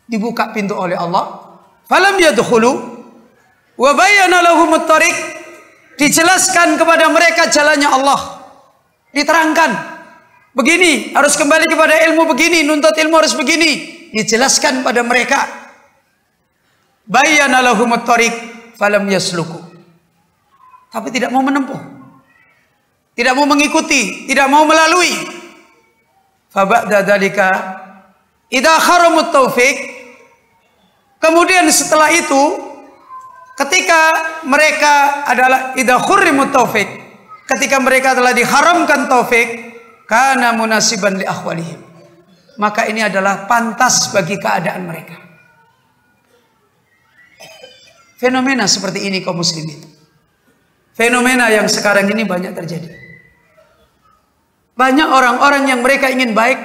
Dibuka pintu oleh Allah. Falam yadkhulu wa bayyana lahumut thariq. Dijelaskan kepada mereka jalannya Allah. Diterangkan. Begini, harus kembali kepada ilmu begini, nuntut ilmu harus begini. Dijelaskan pada mereka. Bayyana lahumut thariq falam yasluku. Tapi tidak mau menempuh, tidak mau mengikuti, tidak mau melalui. Faba'da dzalika idza kharamut taufik. Kemudian setelah itu, ketika mereka adalah idza khurrimut taufik, ketika mereka telah diharamkan taufik, kana munasiban li ahwalihim, maka ini adalah pantas bagi keadaan mereka. Fenomena seperti ini kaum muslimin, fenomena yang sekarang ini banyak terjadi. Banyak orang-orang yang mereka ingin baik,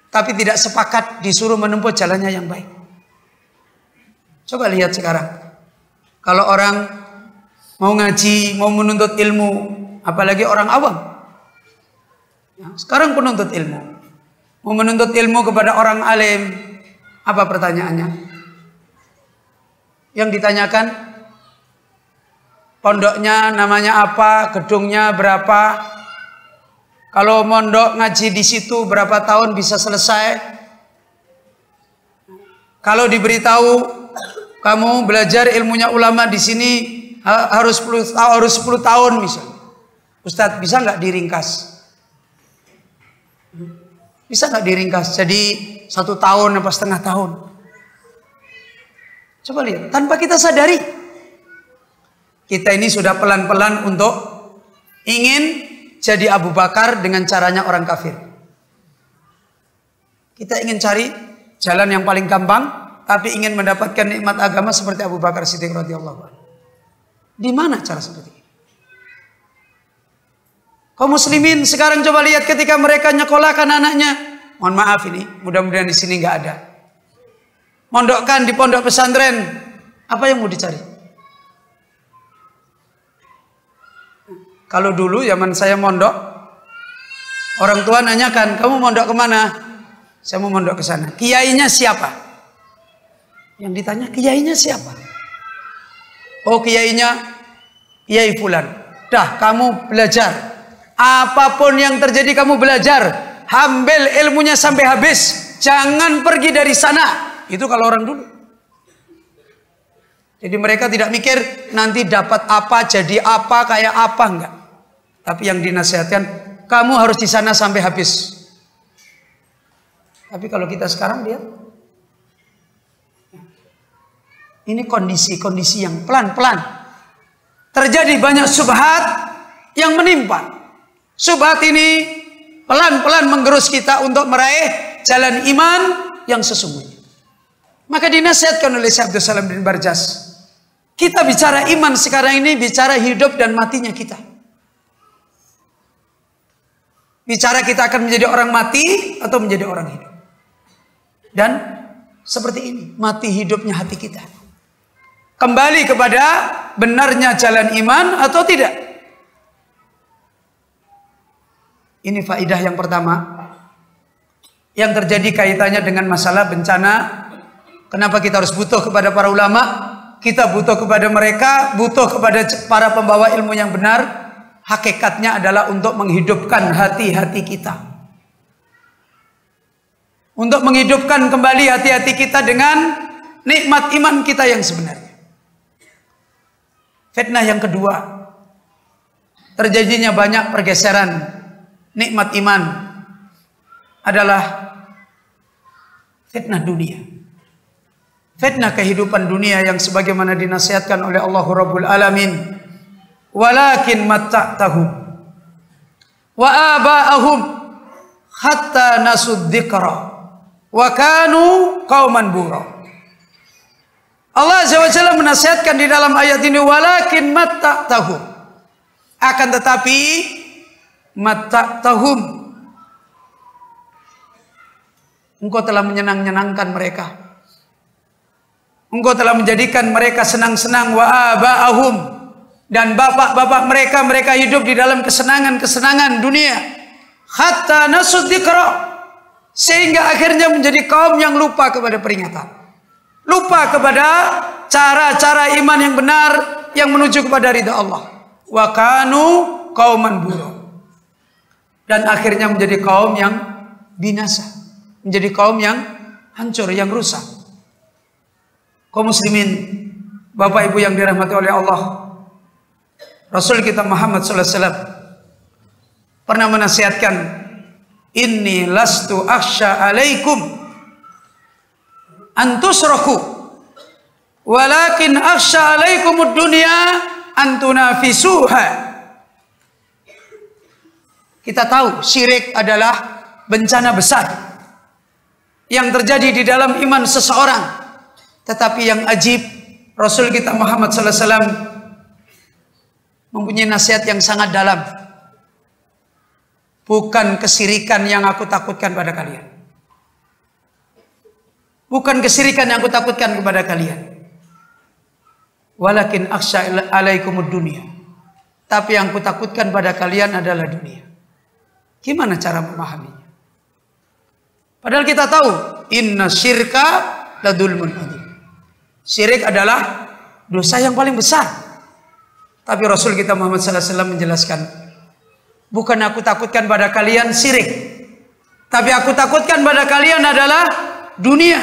tapi tidak sepakat disuruh menempuh jalannya yang baik. Coba lihat sekarang. Kalau orang mau ngaji, mau menuntut ilmu, apalagi orang awam. Ya, sekarang penuntut ilmu. Mau menuntut ilmu kepada orang alim, apa pertanyaannya? Yang ditanyakan, pondoknya namanya apa, gedungnya berapa, kalau mondok ngaji di situ berapa tahun bisa selesai. Kalau diberitahu kamu belajar ilmunya ulama di sini harus 10 tahun misalnya, Ustadz bisa nggak diringkas? Bisa nggak diringkas jadi 1 tahun apa setengah tahun? Coba lihat, tanpa kita sadari. Kita ini sudah pelan-pelan untuk ingin jadi Abu Bakar dengan caranya orang kafir. Kita ingin cari jalan yang paling gampang, tapi ingin mendapatkan nikmat agama seperti Abu Bakar Siddiq radhiyallahu anhu. Di mana cara seperti ini? Kaum muslimin sekarang coba lihat ketika mereka nyekolahkan anaknya. Mohon maaf ini, mudah-mudahan di sini nggak ada. Mondokkan di pondok pesantren, apa yang mau dicari? Kalau dulu zaman saya mondok, orang tua nanyakan, kamu mondok kemana? Saya mau mondok ke sana. Kiainya siapa? Yang ditanya, kiainya siapa? Oh, kiainya Kiai Fulan. Dah, kamu belajar. Apapun yang terjadi kamu belajar. Ambil ilmunya sampai habis. Jangan pergi dari sana. Itu kalau orang dulu. Jadi mereka tidak mikir nanti dapat apa, jadi apa, kayak apa, enggak. Tapi yang dinasihatkan, kamu harus di sana sampai habis. Tapi kalau kita sekarang lihat, ini kondisi-kondisi yang pelan-pelan. Terjadi banyak subhat, yang menimpa. Syubhat ini pelan-pelan menggerus kita untuk meraih jalan iman yang sesungguhnya. Maka dinasihatkan oleh Syekh Abdul Salam bin Barjas, kita bicara iman sekarang ini bicara hidup dan matinya kita. Bicara kita akan menjadi orang mati atau menjadi orang hidup. Dan seperti ini, mati hidupnya hati kita. Kembali kepada benarnya jalan iman atau tidak. Ini faidah yang pertama yang terjadi kaitannya dengan masalah bencana. Kenapa kita harus butuh kepada para ulama? Kita butuh kepada mereka, butuh kepada para pembawa ilmu yang benar. Hakikatnya adalah untuk menghidupkan hati-hati kita. Untuk menghidupkan kembali hati-hati kita dengan nikmat iman kita yang sebenarnya. Fitnah yang kedua, terjadinya banyak pergeseran nikmat iman adalah fitnah dunia. Fitnah kehidupan dunia yang sebagaimana dinasihatkan oleh Allah Rabbul Alamin. Walakin matta'tahum wa aba'ahum hatta nasud dzikra wa kanu qauman bura. Allah Azza wa Jalla menasihatkan di dalam ayat ini, walakin matta'tahum, akan tetapi matta'tahum, engkau telah menyenang-nyenangkan mereka, engkau telah menjadikan mereka senang-senang, wa aba'ahum, dan bapak-bapak mereka, mereka hidup di dalam kesenangan-kesenangan dunia, hatta nasud dzikra, sehingga akhirnya menjadi kaum yang lupa kepada peringatan, lupa kepada cara-cara iman yang benar yang menuju kepada ridha Allah. Wa kanu qauman bura, dan akhirnya menjadi kaum yang binasa, menjadi kaum yang hancur, yang rusak. Kaum muslimin, Bapak Ibu yang dirahmati oleh Allah, Rasul kita Muhammad sallallahu alaihi wasallam pernah menasihatkan, inni lastu akhsha alaikum an tusraku walakin akhsha alaikumud dunya an tunafisuha. Kita tahu syirik adalah bencana besar yang terjadi di dalam iman seseorang. Tetapi yang ajib, Rasul kita Muhammad sallallahu alaihi wasallam mempunyai nasihat yang sangat dalam. Bukan kesirikan yang aku takutkan pada kalian. Bukan kesirikan yang aku takutkan kepada kalian. Walakin akhsha alaikumud dunya. Tapi yang aku takutkan pada kalian adalah dunia. Gimana cara memahaminya? Padahal kita tahu, inna syirka ladulmun adzim. Syirik adalah dosa yang paling besar. Tapi Rasul kita Muhammad sallallahu alaihi wasallam menjelaskan, bukan aku takutkan pada kalian syirik, tapi aku takutkan pada kalian adalah dunia.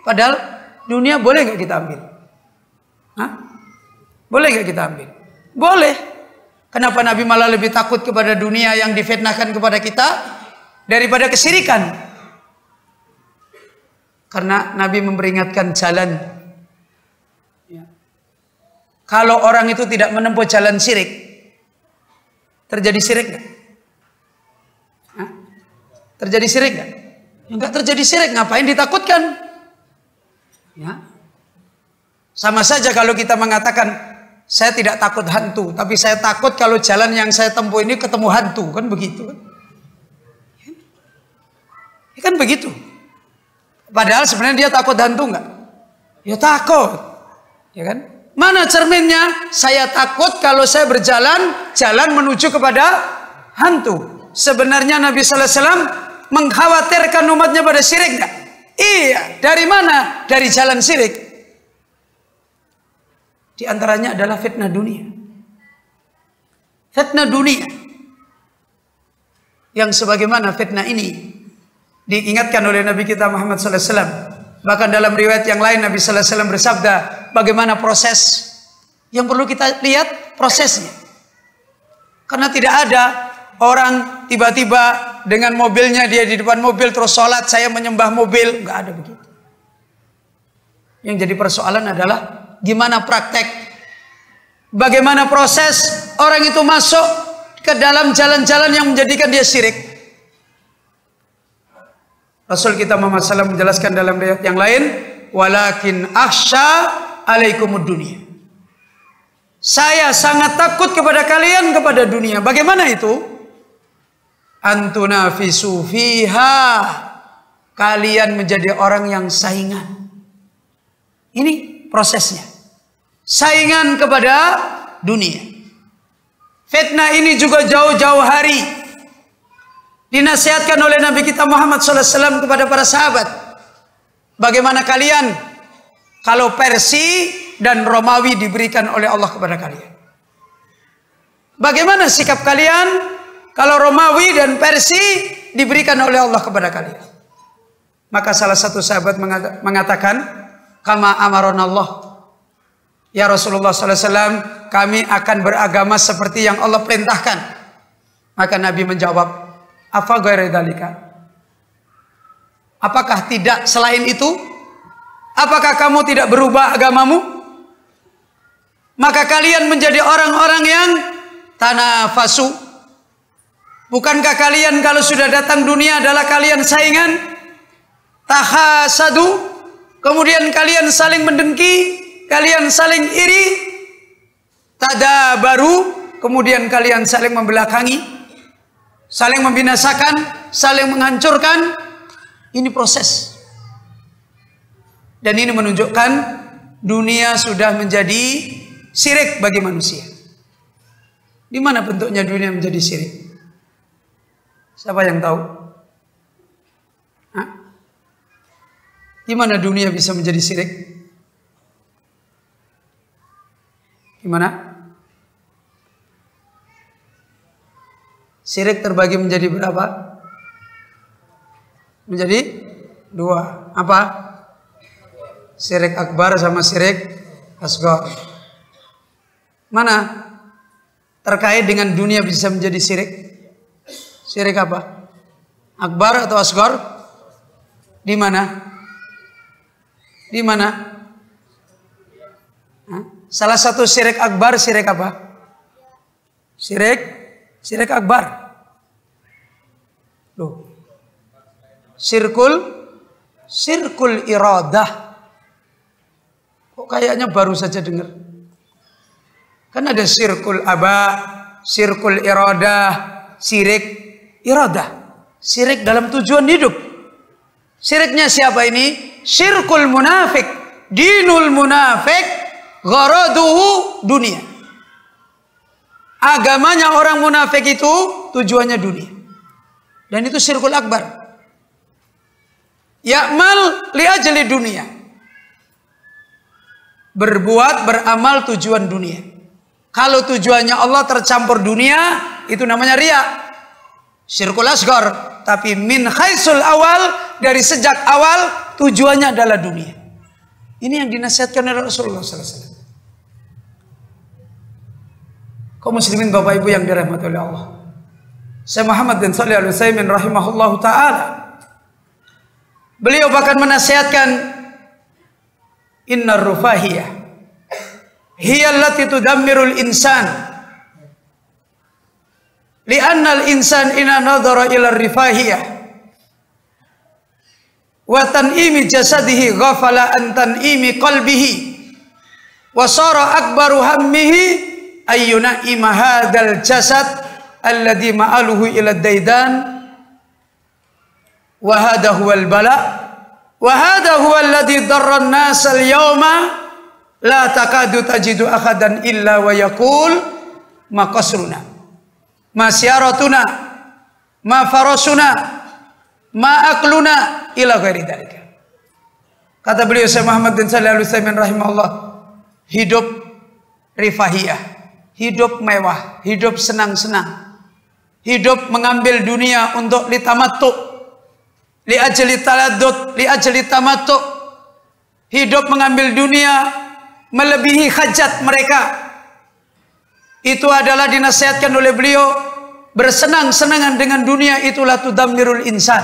Padahal dunia boleh nggak kita ambil? Hah? Boleh nggak kita ambil? Boleh. Kenapa Nabi malah lebih takut kepada dunia yang difitnahkan kepada kita daripada kesyirikan? Karena Nabi memperingatkan jalan. Kalau orang itu tidak menempuh jalan syirik, terjadi syirik nggak? Terjadi syirik nggak? Enggak terjadi syirik, ngapain ditakutkan? Ya. Sama saja kalau kita mengatakan, saya tidak takut hantu, tapi saya takut kalau jalan yang saya tempuh ini ketemu hantu, kan begitu? Ya, kan begitu. Padahal sebenarnya dia takut hantu nggak? Ya takut, ya kan? Mana cerminnya? Saya takut kalau saya jalan menuju kepada hantu. Sebenarnya Nabi sallallahu alaihi wasallam mengkhawatirkan umatnya pada syirik enggak? Iya. Dari mana? Dari jalan syirik. Di antaranya adalah fitnah dunia. Fitnah dunia. Yang sebagaimana fitnah ini diingatkan oleh Nabi kita Muhammad sallallahu alaihi wasallam. Bahkan dalam riwayat yang lain Nabi sallallahu alaihi wasallam bersabda, bagaimana proses yang perlu kita lihat prosesnya. Karena tidak ada orang tiba-tiba dengan mobilnya, dia di depan mobil terus sholat, saya menyembah mobil, nggak ada begitu. Yang jadi persoalan adalah gimana praktek, bagaimana proses orang itu masuk ke dalam jalan-jalan yang menjadikan dia syirik. Rasul kita Muhammad SAW menjelaskan dalam riwayat yang lain, walakin akhsha alaikumud dunia. Saya sangat takut kepada kalian kepada dunia. Bagaimana itu? Antunafisu fiha. Kalian menjadi orang yang saingan. Ini prosesnya. Saingan kepada dunia. Fitnah ini juga jauh-jauh hari dinasihatkan oleh Nabi kita Muhammad SAW kepada para sahabat. Bagaimana kalian kalau Persia dan Romawi diberikan oleh Allah kepada kalian? Bagaimana sikap kalian kalau Romawi dan Persia diberikan oleh Allah kepada kalian? Maka salah satu sahabat mengatakan, kama amaron Allah. Ya Rasulullah SAW, kami akan beragama seperti yang Allah perintahkan. Maka Nabi menjawab, apa ghairi dzalika? Apakah tidak selain itu? Apakah kamu tidak berubah agamamu? Maka kalian menjadi orang-orang yang tanafasu. Bukankah kalian kalau sudah datang dunia adalah kalian saingan? Tahasadu. Kemudian kalian saling mendengki, kalian saling iri. Tadabaru. Kemudian kalian saling membelakangi, saling membinasakan, saling menghancurkan. Ini proses. Dan ini menunjukkan dunia sudah menjadi syirik bagi manusia. Di mana bentuknya dunia menjadi syirik? Siapa yang tahu? Hah? Di mana dunia bisa menjadi syirik? Gimana? Syirik terbagi menjadi berapa? Menjadi dua. Apa? Syirik akbar sama syirik asghar. Mana terkait dengan dunia bisa menjadi syirik? Syirik apa? Akbar atau asghar? Di mana? Di mana? Salah satu syirik akbar syirik apa? Syirik akbar. Loh. Syirkul iradah. Kok kayaknya baru saja dengar? Kan ada syirkul aba, syirkul iradah, syirik iradah. Syirik dalam tujuan hidup. Syiriknya siapa ini? Syirkul munafik. Dinul munafik gharaduhu dunia. Agamanya orang munafik itu tujuannya dunia. Dan itu syirkul akbar. Ya'mal li ajli dunia. Berbuat, beramal tujuan dunia. Kalau tujuannya Allah tercampur dunia, itu namanya riya. Syirkul asghar. Tapi min khaisul awal, dari sejak awal tujuannya adalah dunia. Ini yang dinasihatkan oleh Rasulullah SAW. Kaum muslimin Bapak Ibu yang dirahmati oleh Allah. Syekh Muhammad bin Shalih Al-Utsaimin rahimahullahu taala, beliau bahkan menasihatkan, innar rufahiyah hiya allati tudammirul insan. Li'anna al-insan ina nadhara ila ar-rifahiyah wa tan'imi jasadihi ghafala an tan'imi qalbihi wa sara akbaru hammihi ayyuna ima hadzal jasad alladhi ma'aluhu ila daidan wa hadha huwal bala wa hadha huwa alladhi darra an-nas al-yawma la takadu tajidu ahadan illa wa yaqul ma qasruna ma syaratuna ma farasuna ma akluna ila ghairi dzalika. Kata beliau Syekh Muhammad bin Shalih Al-Utsaimin rahimahullah, hidup rifahiyah, hidup mewah, hidup senang-senang, hidup mengambil dunia untuk litamattu, li ajli taladdud, li ajli tamattu, hidup mengambil dunia melebihi hajat mereka. Itu adalah dinasihatkan oleh beliau, bersenang-senangan dengan dunia itulah tudammirul insan.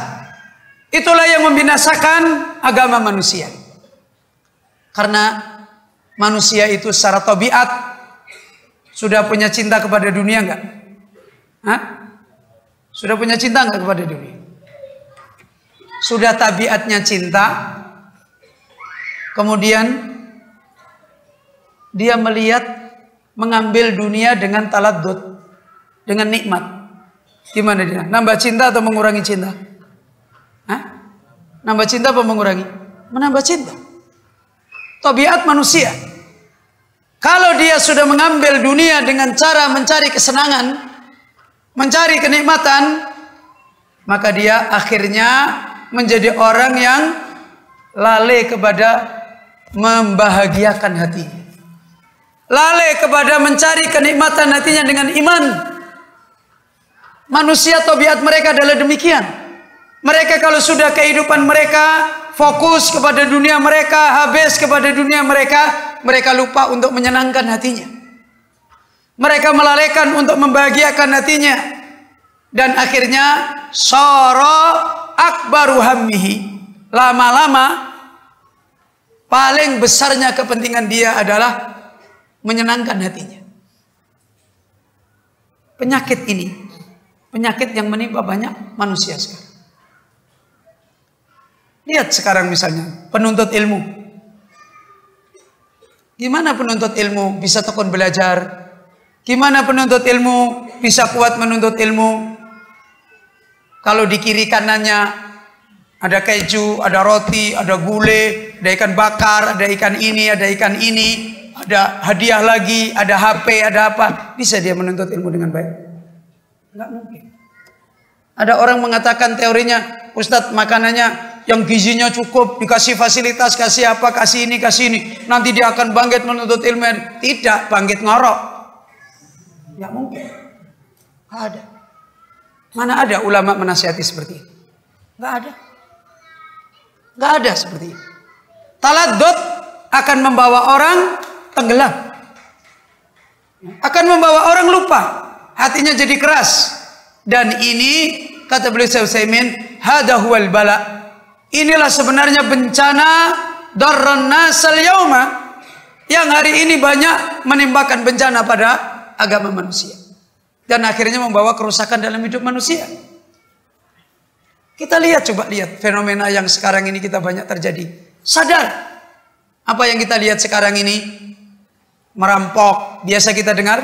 Itulah yang membinasakan agama manusia. Karena manusia itu secara tabiat sudah punya cinta kepada dunia enggak? Hah? Sudah punya cinta nggak kepada dunia? Sudah tabiatnya cinta, kemudian dia melihat mengambil dunia dengan taladdud, dengan nikmat. Gimana dia? Nambah cinta atau mengurangi cinta? Hah? Nambah cinta atau mengurangi? Menambah cinta. Tabiat manusia. Kalau dia sudah mengambil dunia dengan cara mencari kesenangan, mencari kenikmatan, maka dia akhirnya menjadi orang yang lalai kepada membahagiakan hatinya. Lalai kepada mencari kenikmatan hatinya dengan iman. Manusia tabiat mereka adalah demikian. Mereka kalau sudah kehidupan mereka fokus kepada dunia mereka, habis kepada dunia mereka, mereka lupa untuk menyenangkan hatinya. Mereka melalaikan untuk membahagiakan hatinya. Dan akhirnya sara akbaru hammihi. Lama-lama paling besarnya kepentingan dia adalah menyenangkan hatinya. Penyakit ini, penyakit yang menimpa banyak manusia sekarang. Lihat sekarang misalnya penuntut ilmu. Gimana penuntut ilmu bisa tekun belajar? Gimana penuntut ilmu bisa kuat menuntut ilmu? Kalau di kiri kanannya ada keju, ada roti, ada gulai, ada ikan bakar, ada ikan ini, ada ikan ini, ada hadiah lagi, ada HP, ada apa? Bisa dia menuntut ilmu dengan baik? Enggak mungkin. Ada orang mengatakan teorinya, Ustadz makanannya yang gizinya cukup, dikasih fasilitas, kasih apa, kasih ini, nanti dia akan bangkit menuntut ilmu. Tidak, bangkit ngorok. Nggak mungkin. Nggak ada. Mana ada ulama menasihati seperti itu? Nggak ada. Nggak ada seperti itu. Taladdud akan membawa orang tenggelam. Akan membawa orang lupa. Hatinya jadi keras. Dan ini, kata beliau Syekh Utsaimin, hada huwal bala. Inilah sebenarnya bencana darran nasal yauma yang hari ini banyak menimbakan bencana pada agama manusia dan akhirnya membawa kerusakan dalam hidup manusia. Kita lihat, coba lihat fenomena yang sekarang ini kita banyak terjadi. Sadar apa yang kita lihat sekarang ini? Merampok biasa kita dengar,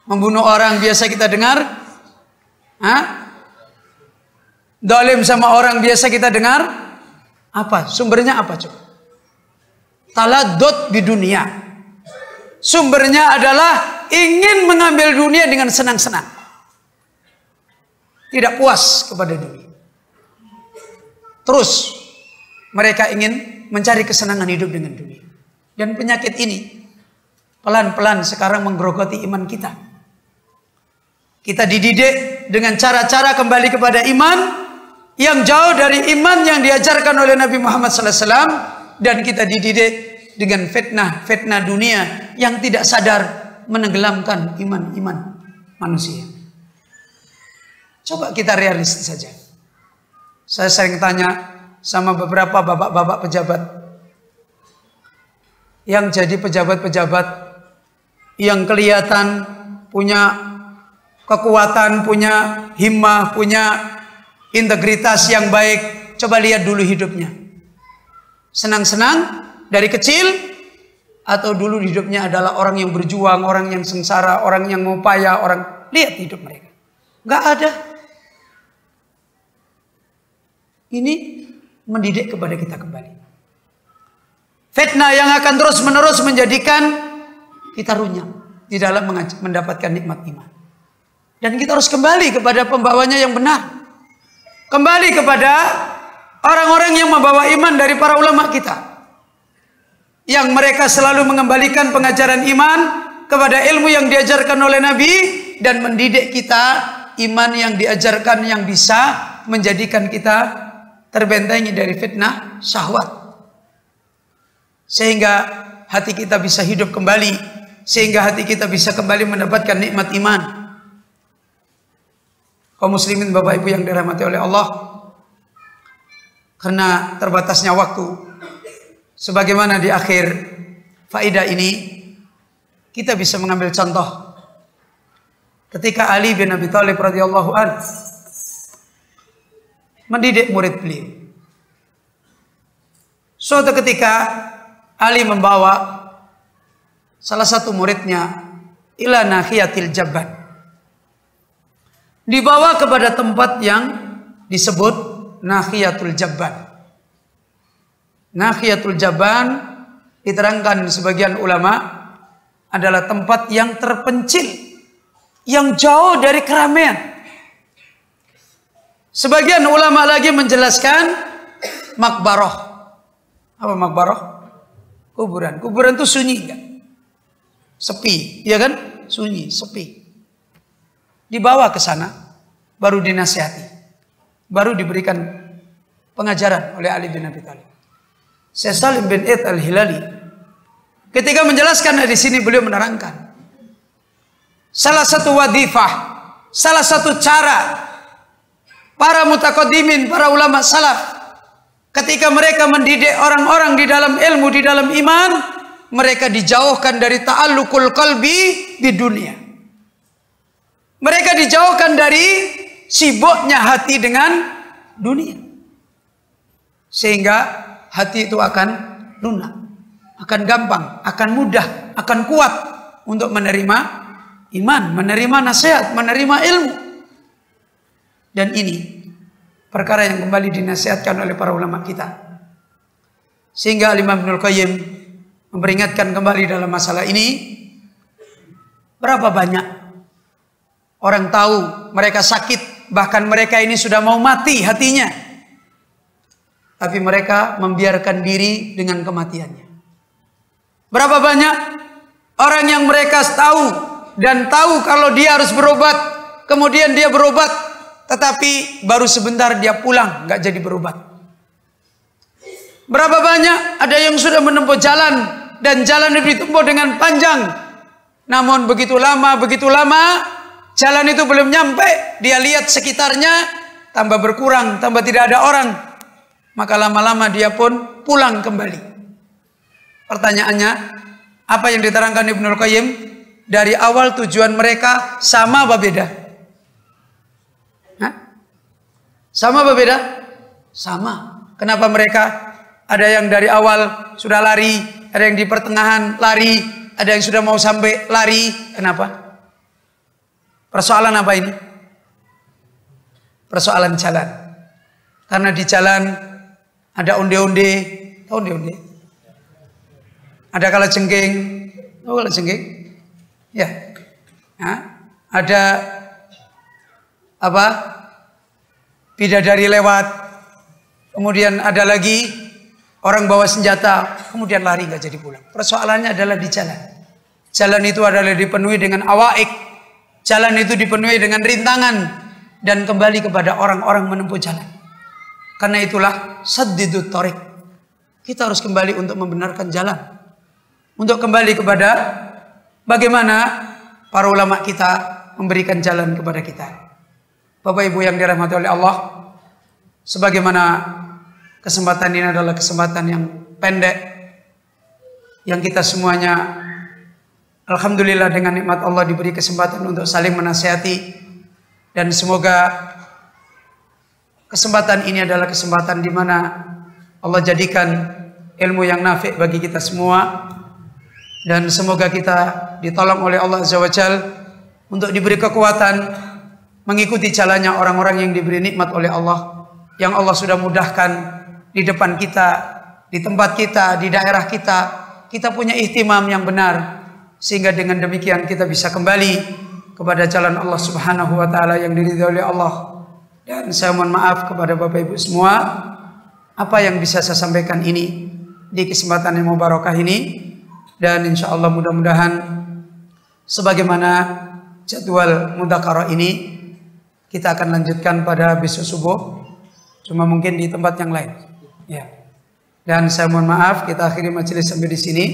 membunuh orang biasa kita dengar, Dolim sama orang biasa kita dengar. Apa? Sumbernya apa coba? Taladdud di dunia. Sumbernya adalah ingin mengambil dunia dengan senang-senang. Tidak puas kepada dunia. Terus mereka ingin mencari kesenangan hidup dengan dunia. Dan penyakit ini pelan-pelan sekarang menggerogoti iman kita. Kita dididik dengan cara-cara kembali kepada iman yang jauh dari iman yang diajarkan oleh Nabi Muhammad SAW, dan kita dididik dengan fitnah dunia yang tidak sadar menenggelamkan iman manusia. Coba kita realistis saja. Saya sering tanya sama beberapa bapak-bapak pejabat yang jadi pejabat-pejabat yang kelihatan punya kekuatan, punya himmah, punya integritas yang baik. Coba lihat dulu hidupnya. Senang-senang dari kecil, atau dulu hidupnya adalah orang yang berjuang, orang yang sengsara, orang yang mau payah, orang. Lihat hidup mereka. Gak ada. Ini mendidik kepada kita kembali. Fitnah yang akan terus menerus menjadikan kita runyam di dalam mendapatkan nikmat iman. Dan kita harus kembali kepada pembawanya yang benar. Kembali kepada orang-orang yang membawa iman dari para ulama kita, yang mereka selalu mengembalikan pengajaran iman kepada ilmu yang diajarkan oleh Nabi, dan mendidik kita iman yang diajarkan yang bisa menjadikan kita terbentengi dari fitnah syahwat, sehingga hati kita bisa hidup kembali, sehingga hati kita bisa kembali mendapatkan nikmat iman. Kaum muslimin Bapak Ibu yang dirahmati oleh Allah, karena terbatasnya waktu, sebagaimana di akhir faedah ini kita bisa mengambil contoh ketika Ali bin Abi Thalib radhiyallahu anhu mendidik murid beliau. Suatu ketika Ali membawa salah satu muridnya ila nahiyatil Jabban, dibawa kepada tempat yang disebut Nahiyatul Jabban. Nahiyatul Jabban diterangkan sebagian ulama adalah tempat yang terpencil, yang jauh dari keramaian. Sebagian ulama lagi menjelaskan makbarah. Apa makbarah? Kuburan. Kuburan itu sunyi kan? Sepi, ya kan? Sunyi, sepi. Dibawa ke sana, baru dinasihati, baru diberikan pengajaran oleh Ali bin Abi Thalib. Syekh Salim bin Eid Al-Hilali ketika menjelaskan di sini, beliau menerangkan salah satu wadifah, salah satu cara para mutaqaddimin, para ulama salaf ketika mereka mendidik orang-orang di dalam ilmu, di dalam iman, mereka dijauhkan dari ta'alluqul qalbi di dunia. Mereka dijauhkan dari sibuknya hati dengan dunia. Sehingga hati itu akan lunak, akan gampang, akan mudah, akan kuat untuk menerima iman, menerima nasihat, menerima ilmu. Dan ini perkara yang kembali dinasihatkan oleh para ulama kita. Sehingga Imam Ibnul Qayyim memperingatkan kembali dalam masalah ini. Berapa banyak orang tahu mereka sakit, bahkan mereka ini sudah mau mati hatinya, tapi mereka membiarkan diri dengan kematiannya. Berapa banyak orang yang mereka tahu dan tahu kalau dia harus berobat, kemudian dia berobat, tetapi baru sebentar dia pulang, nggak jadi berobat. Berapa banyak ada yang sudah menempuh jalan, dan jalan itu ditempuh dengan panjang, namun begitu lama jalan itu belum nyampe, dia lihat sekitarnya tambah berkurang, tambah tidak ada orang, maka lama-lama dia pun pulang kembali. Pertanyaannya, apa yang diterangkan Ibnul Qayyim? Dari awal tujuan mereka sama apa beda? Hah? Sama apa beda? Sama. Kenapa mereka ada yang dari awal sudah lari, ada yang di pertengahan lari, ada yang sudah mau sampai lari? Kenapa? Persoalan apa ini? Persoalan jalan. Karena di jalan ada onde-onde, tahu onde-onde? Ada kalajengking, tahu kalajengking? Ya. Nah, ada apa? Bidadari lewat. Kemudian ada lagi orang bawa senjata, kemudian lari nggak jadi pulang. Persoalannya adalah di jalan. Jalan itu adalah dipenuhi dengan awaik. Jalan itu dipenuhi dengan rintangan, dan kembali kepada orang-orang menempuh jalan. Karena itulah saddidut thariq. Kita harus kembali untuk membenarkan jalan. Untuk kembali kepada bagaimana para ulama kita memberikan jalan kepada kita. Bapak Ibu yang dirahmati oleh Allah, sebagaimana kesempatan ini adalah kesempatan yang pendek, yang kita semuanya alhamdulillah dengan nikmat Allah diberi kesempatan untuk saling menasihati, dan semoga kesempatan ini adalah kesempatan di mana Allah jadikan ilmu yang nafi' bagi kita semua, dan semoga kita ditolong oleh Allah Azza wa Jalla untuk diberi kekuatan mengikuti jalannya orang-orang yang diberi nikmat oleh Allah, yang Allah sudah mudahkan di depan kita, di tempat kita, di daerah kita. Kita punya ihtimam yang benar, sehingga dengan demikian kita bisa kembali kepada jalan Allah Subhanahu wa taala yang diridhai oleh Allah. Dan saya mohon maaf kepada Bapak Ibu semua, apa yang bisa saya sampaikan ini di kesempatan yang mubarakah ini, dan insya Allah mudah-mudahan sebagaimana jadwal mudzakarah ini kita akan lanjutkan pada besok subuh, cuma mungkin di tempat yang lain. Ya. Dan saya mohon maaf kita akhiri majelis sampai di sini.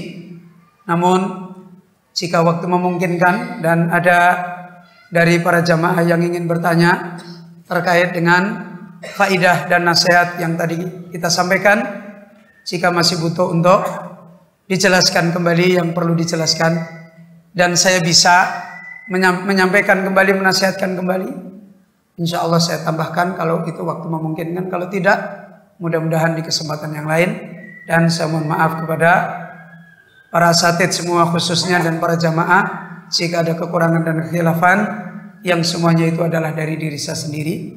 Namun jika waktu memungkinkan dan ada dari para jamaah yang ingin bertanya terkait dengan faidah dan nasihat yang tadi kita sampaikan, jika masih butuh untuk dijelaskan kembali yang perlu dijelaskan, dan saya bisa menyampaikan kembali, menasihatkan kembali, insya Allah saya tambahkan kalau itu waktu memungkinkan. Kalau tidak, mudah-mudahan di kesempatan yang lain. Dan saya mohon maaf kepada para asatid semua khususnya dan para jamaah jika ada kekurangan dan kekhilafan, yang semuanya itu adalah dari diri saya sendiri.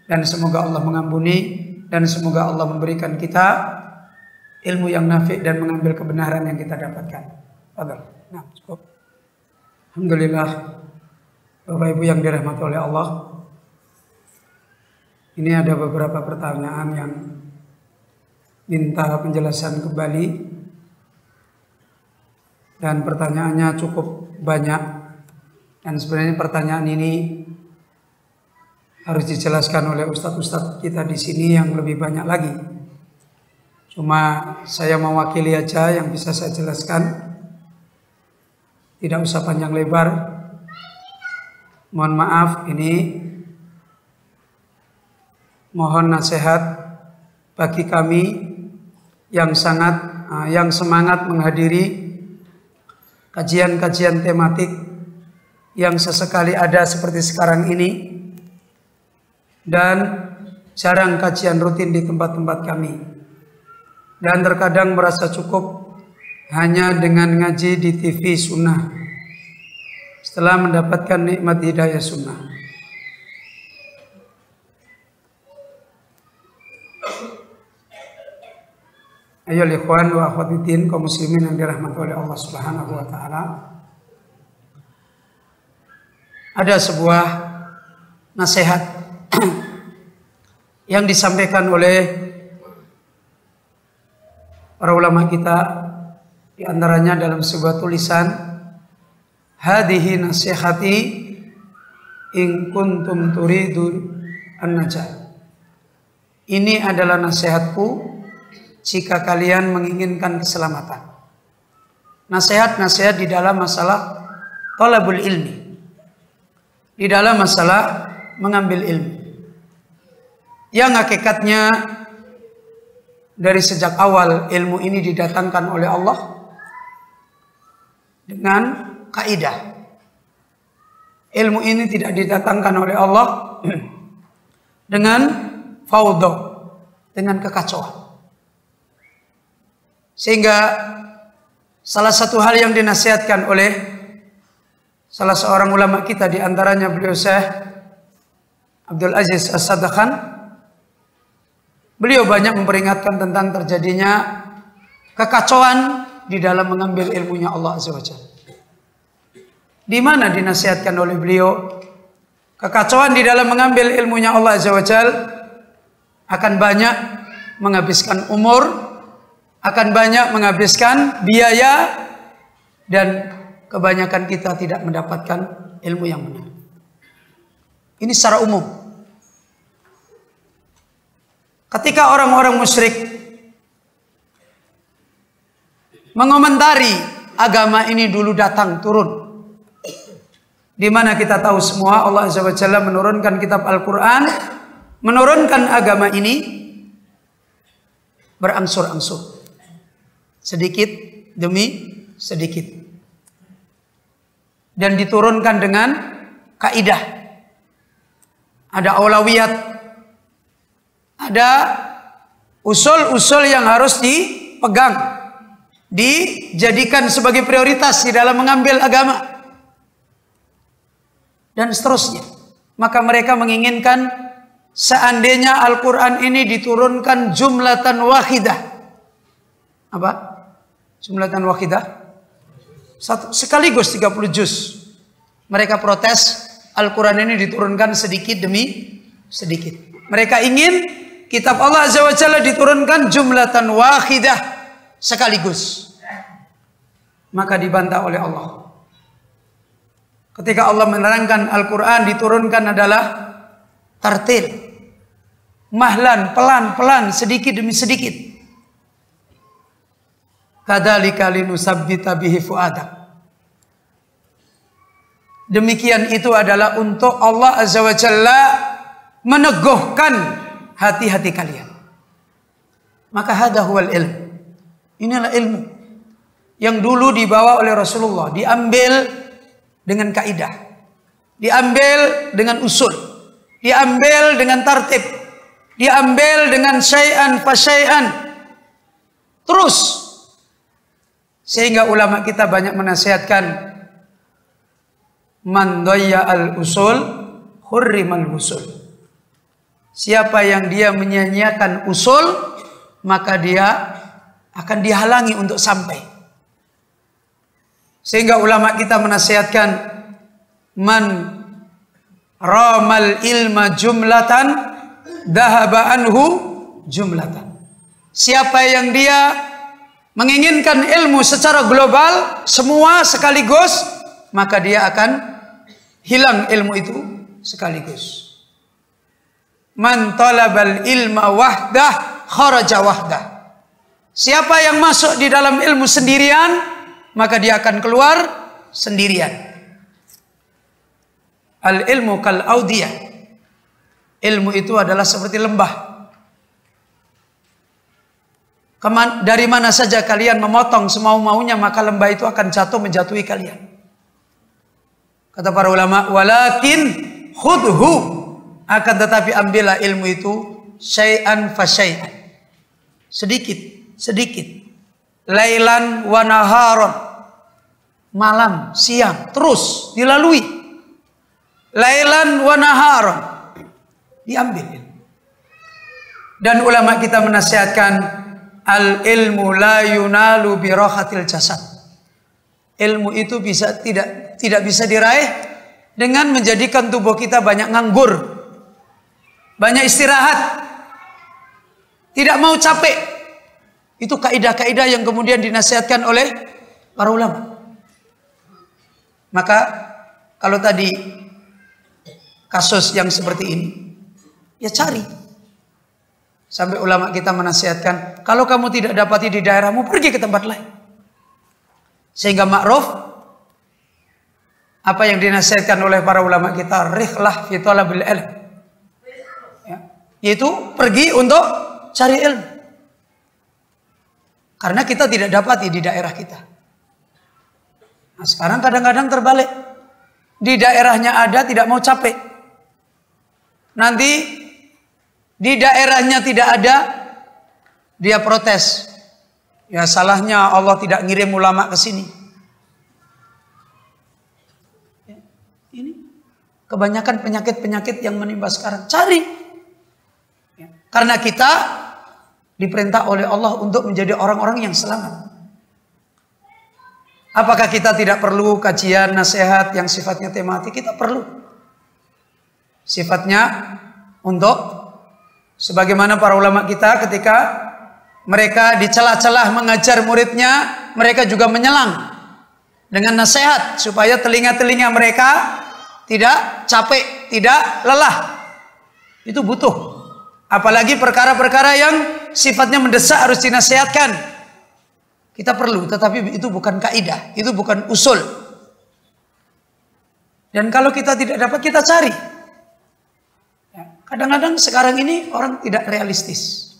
Dan semoga Allah mengampuni dan semoga Allah memberikan kita ilmu yang nafi' dan mengambil kebenaran yang kita dapatkan. Nah, cukup. Alhamdulillah, Bapak Ibu yang dirahmati oleh Allah. Ini ada beberapa pertanyaan yang minta penjelasan kembali, dan pertanyaannya cukup banyak, dan sebenarnya pertanyaan ini harus dijelaskan oleh ustadz-ustadz kita di sini yang lebih banyak lagi. Cuma saya mewakili aja yang bisa saya jelaskan, tidak usah panjang lebar. Mohon maaf, ini mohon nasihat bagi kami yang semangat menghadiri kajian-kajian tematik yang sesekali ada seperti sekarang ini, dan jarang kajian rutin di tempat-tempat kami, dan terkadang merasa cukup hanya dengan ngaji di TV sunnah setelah mendapatkan nikmat hidayah sunnah. Ayo ikhwan wa akhwat fiddin, kaum muslimin yang dirahmati oleh Allah Subhanahu wa taala. Ada sebuah nasihat yang disampaikan oleh para ulama kita, di antaranya dalam sebuah tulisan, hadhihi nasihati in kuntum turidu an-najah. Ini adalah nasihatku jika kalian menginginkan keselamatan. Nasihat-nasihat di dalam masalah talabul ilmi, di dalam masalah mengambil ilmu, yang hakikatnya dari sejak awal ilmu ini didatangkan oleh Allah dengan kaidah. Ilmu ini tidak didatangkan oleh Allah dengan faudo, dengan kekacauan. Sehingga salah satu hal yang dinasihatkan oleh salah seorang ulama kita, di antaranya beliau Syekh Abdul Aziz As-Sadakhan, beliau banyak memperingatkan tentang terjadinya kekacauan di dalam mengambil ilmunya Allah Azza wa Jalla. Di mana dinasihatkan oleh beliau, kekacauan di dalam mengambil ilmunya Allah Azza wa Jalla akan banyak menghabiskan umur, akan banyak menghabiskan biaya, dan kebanyakan kita tidak mendapatkan ilmu yang benar. Ini secara umum. Ketika orang-orang musyrik mengomentari agama ini dulu datang turun, di mana kita tahu semua Allah Azza wa Jalla menurunkan kitab Al-Quran, menurunkan agama ini berangsur-angsur, sedikit demi sedikit, dan diturunkan dengan kaidah. Ada aulawiyat, ada usul-usul yang harus dipegang, dijadikan sebagai prioritas di dalam mengambil agama, dan seterusnya. Maka mereka menginginkan seandainya Al-Quran ini diturunkan jumlatan wahidah. Apa? Jumlatan wahidah? Sekaligus 30 juz. Mereka protes Al-Quran ini diturunkan sedikit demi sedikit. Mereka ingin kitab Allah Azza wa Jalla diturunkan jumlatan wahidah, sekaligus. Maka dibantah oleh Allah. Ketika Allah menerangkan Al-Quran diturunkan adalah tartil, mahlan, pelan-pelan, sedikit demi sedikit. Kadzalika linusabbita bihi fuadak. Demikian itu adalah untuk Allah Azza wa Jalla meneguhkan hati-hati kalian. Maka hadha huwal ilm. Inilah ilmu yang dulu dibawa oleh Rasulullah, diambil dengan kaidah. diambil dengan usul, diambil dengan tartib, diambil dengan syai'an fa syai'an. Terus sehingga ulama kita banyak menasihatkan, man dayya al usul hurrimal usul. Siapa yang dia menyia-nyiakan usul, maka dia akan dihalangi untuk sampai. Sehingga ulama kita menasihatkan, man ramal ilma jumlatan dhahaba anhu jumlatan. Siapa yang dia menginginkan ilmu secara global, semua sekaligus, maka dia akan hilang ilmu itu sekaligus. Man talabal ilma wahdah kharaja wahdah. Siapa yang masuk di dalam ilmu sendirian, maka dia akan keluar sendirian. Al ilmu kal audiyah. Ilmu itu adalah seperti lembah. Dari mana saja kalian memotong semau-maunya, maka lembah itu akan jatuh menjatuhi kalian. Kata para ulama, walakin khudhu, akan tetapi ambillah ilmu itu syai'an fa syai'an, sedikit sedikit, lailan wa naharon, malam siang terus dilalui, lailan wa naharon, diambil. Dan ulama kita menasihatkan, al ilmu la yunalu bi rahatil jasad. Ilmu itu tidak bisa diraih dengan menjadikan tubuh kita banyak nganggur, banyak istirahat, tidak mau capek. Itu kaidah-kaidah yang kemudian dinasihatkan oleh para ulama. Maka kalau tadi kasus yang seperti ini, ya cari. Sampai ulama kita menasihatkan, kalau kamu tidak dapati di daerahmu, pergi ke tempat lain. Sehingga ma'ruf, apa yang dinasihatkan oleh para ulama kita, rihlah fi talabil ilm, ya, yaitu pergi untuk cari ilmu. Karena kita tidak dapati di daerah kita. Nah, sekarang kadang-kadang terbalik. Di daerahnya ada, tidak mau capek. Nanti di daerahnya tidak ada, dia protes. Ya salahnya Allah tidak ngirim ulama ke sini. Ini kebanyakan penyakit-penyakit yang menimpa sekarang. Cari. Karena kita diperintah oleh Allah untuk menjadi orang-orang yang selamat. Apakah kita tidak perlu kajian, nasihat yang sifatnya tematik? Kita perlu. Sifatnya untuk, sebagaimana para ulama kita ketika mereka di celah-celah mengajar muridnya, mereka juga menyelang dengan nasihat supaya telinga-telinga mereka tidak capek, tidak lelah. Itu butuh. Apalagi perkara-perkara yang sifatnya mendesak harus dinasihatkan. Kita perlu, tetapi itu bukan kaidah, itu bukan usul. Dan kalau kita tidak dapat, kita cari. Kadang-kadang sekarang ini orang tidak realistis.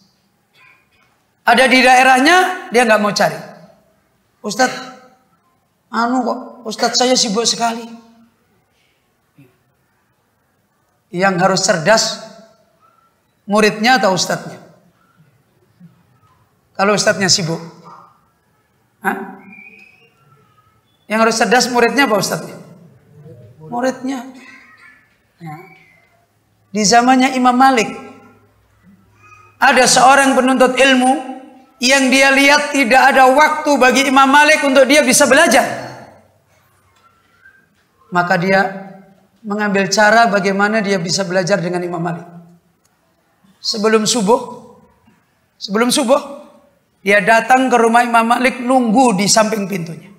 Ada di daerahnya, dia nggak mau cari. Ustadz, Ustadz saya sibuk sekali. Yang harus cerdas, muridnya atau ustadznya? Kalau ustadznya sibuk, yang harus cerdas muridnya apa ustadznya? Muridnya. Ya. Di zamannya Imam Malik, ada seorang penuntut ilmu yang dia lihat tidak ada waktu bagi Imam Malik untuk dia bisa belajar. Maka dia mengambil cara bagaimana dia bisa belajar dengan Imam Malik. Sebelum subuh, dia datang ke rumah Imam Malik, nunggu di samping pintunya.